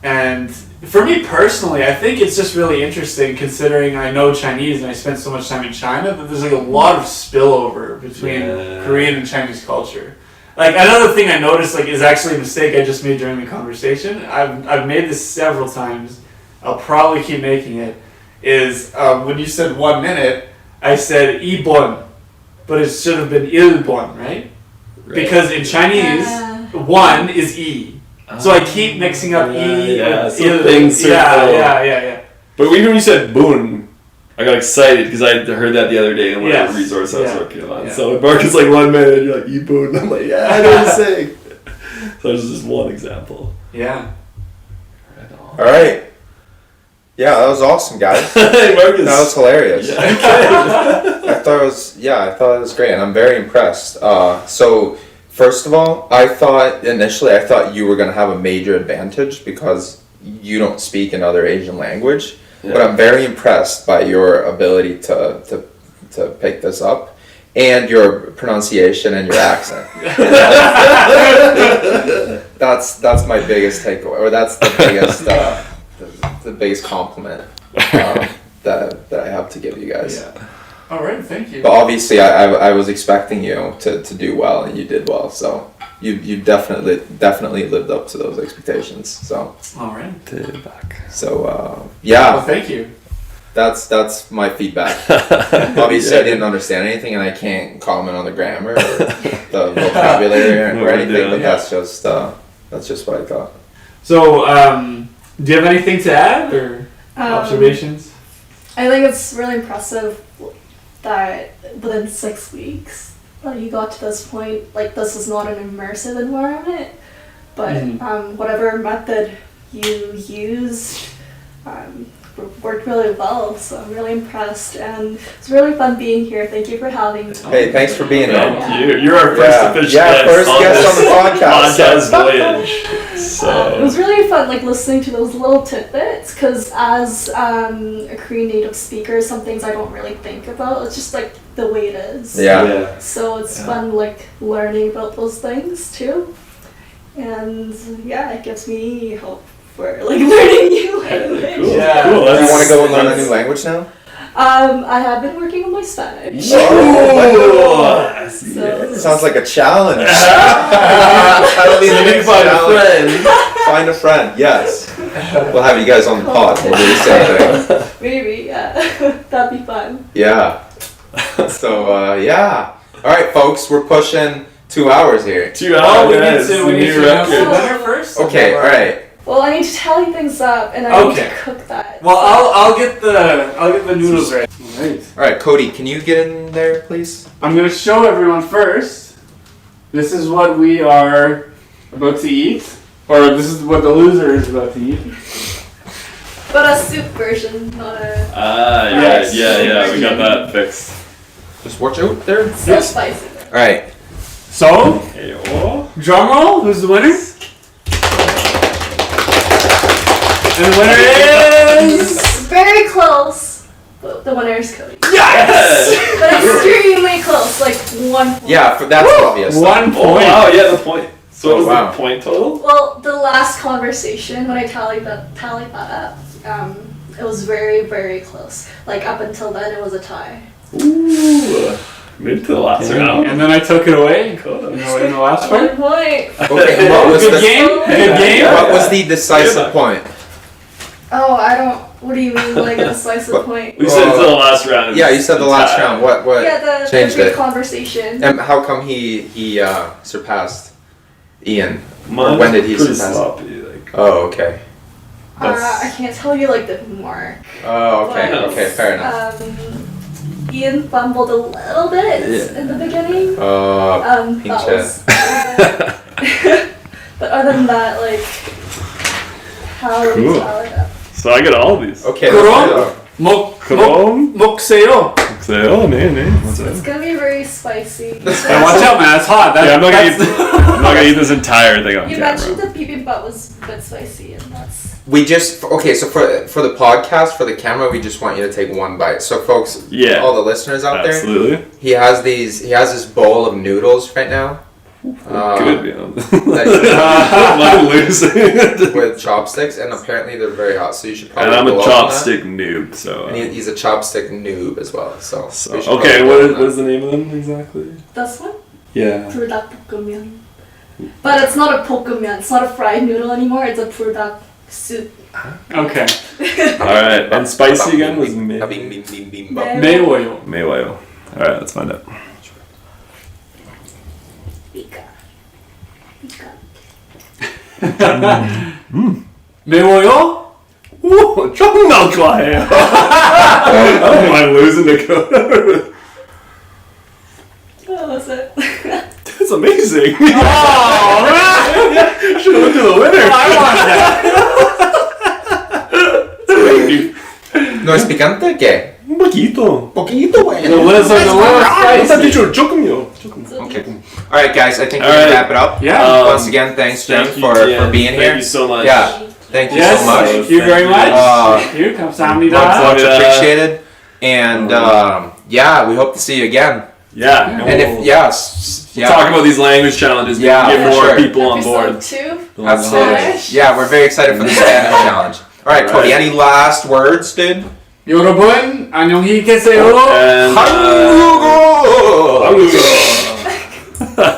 And for me personally, I think it's just really interesting considering I know Chinese and I spent so much time in China that there's like a lot of spillover between Korean and Chinese culture. Like another thing I noticed is actually a mistake I just made during the conversation. I've made this several times. I'll probably keep making it. Is when you said 1 minute, I said ibon, but it should have been ilbon, right? Because in Chinese, one is e. So I keep mixing up e with il. Things Yeah. But even when you said boon, I got excited because I heard that the other day in whatever resource I was working on. Yeah. So when Marcus 1 minute, and you're like e-boon, I'm like, I know what to say. So that's just one example. Yeah. All right. Yeah, that was awesome, guys. Hey, Marcus. That was hilarious. Yeah, okay. I thought it was great, and I'm very impressed. So first of all, I thought you were going to have a major advantage because you don't speak another Asian language. Yeah. But I'm very impressed by your ability to pick this up and your pronunciation and your accent. That's my biggest takeaway, or that's the biggest the biggest compliment that I have to give you guys. Yeah. All right, thank you. But obviously, I was expecting you to do well, and you did well. So you definitely lived up to those expectations. So all right. So yeah. Well, thank you. That's my feedback. Obviously, I didn't understand anything, and I can't comment on the grammar or the vocabulary or anything. But that's just what I thought. So, do you have anything to add or observations? I think it's really impressive that within 6 weeks you got to this point. Like, this is not an immersive environment, but whatever method you used worked really well, so I'm really impressed, and it's really fun being here. Thank you for having me. Hey, thanks for being here. Thank you. You're our first official guest on the podcast voyage. So it was really fun, listening to those little tidbits, because as a Korean native speaker, some things I don't really think about. It's just the way it is. Yeah. So it's fun learning about those things too, and it gives me hope for learning new language. Cool. Yeah. Cool. Do you want to go and learn a new language now? I have been working on my Spanish. Sounds like a challenge. I don't need to find a friend. Find a friend, yes. We'll have you guys on the pod. We'll do the same thing. Maybe, that'd be fun. Yeah. So, All right, folks, we're pushing 2 hours here. 2 hours. We need to announce the winner first. Okay, all right. Well, I need to tally things up, and I need to cook that. Well, I'll get the noodles ready. All right, Cody, can you get in there, please? I'm gonna show everyone first. This is what we are about to eat, or this is what the loser is about to eat. But a soup version, not a. Yeah. We got that fixed. Just watch out there. So spicy. All right. So, Hey-oh. drum roll. Who's the winner? And the winner is. Very close. But the winner is Cody. Yes! But extremely close, like 1 point. Yeah, that's obvious. 1 point. Oh, wow, yeah, the point. So what was wow. the point total? Well, the last conversation, when I tallied that up, it was very, very close. Like up until then, it was a tie. Ooh. Made it to the last round. And then I took it away. Cool. In the last 1 part. point. Okay, and what was Good the game. Good game. What was the decisive point? Oh, I don't. What do you mean, like a decisive point? We said until the last round. Yeah, you said the last round. What? Yeah, the changed big it? conversation. And how come he surpassed Ian? Mine Or when did he pretty surpass? sloppy, like. Oh, okay. I can't tell you like the mark. Oh, okay. But, Okay, fair enough. Ian fumbled a little bit in the beginning. That pinche. was. But other than that, like, how did Cool. we tally it up? So I get all of these. Okay. Kron? Kron? Mokseo. Oh, man. What's It's that? gonna be very spicy. Hey, watch out, man. It's hot. Yeah, I'm not gonna eat this entire thing on You camera. mentioned the bibimbap was a bit spicy, and that's. We just okay. So for the podcast, for the camera, we just want you to take one bite. So folks, Yeah. all the listeners out there, Absolutely. he has this bowl of noodles right now. Good, man. that I'm losing. with chopsticks, and apparently they're very hot. So you should probably. And I'm a go up on that. chopstick noob, so. And he's a chopstick noob as well. So. So we should okay, probably go on what is the name of them exactly? This one? Yeah. Product pokemon. But it's not a pokemon. It's not a fried noodle anymore. It's a product soup. Okay. All right, and spicy again was Bing, May. bing, bing, bing, bing. Mewoyo. Maywayo. All right, let's find out. Pika. Pika. Mewoyo? Ooh, 정말 좋아해요. Am I losing to Coda? What was it? It's amazing. Oh, man. Should have looked at the winner. I want that. ¿No es picante? ¿Qué? Un poquito. Poquito, The bueno. lizard, the little Está spicy. dicho, 조금요. Okay. All right, guys. I think we All can right. wrap it up. Yeah. Once again, thanks, Jen, Thank you, for Jen. being here. Thank you so much. Yeah. Thank you Yes, so much. thank you very much. Uh, Here comes Samnida. Much Yeah. appreciated. And yeah, we hope to see you again. Yeah. And if We'll talk about these language challenges. We Yeah, can get for more sure. people on board. Episode 2. Absolutely. Spanish. Yeah, we're very excited for the Spanish challenge. All right, Cody. Any last words, dude? 여러분, 안녕히 계세요. And, Hello. Hello.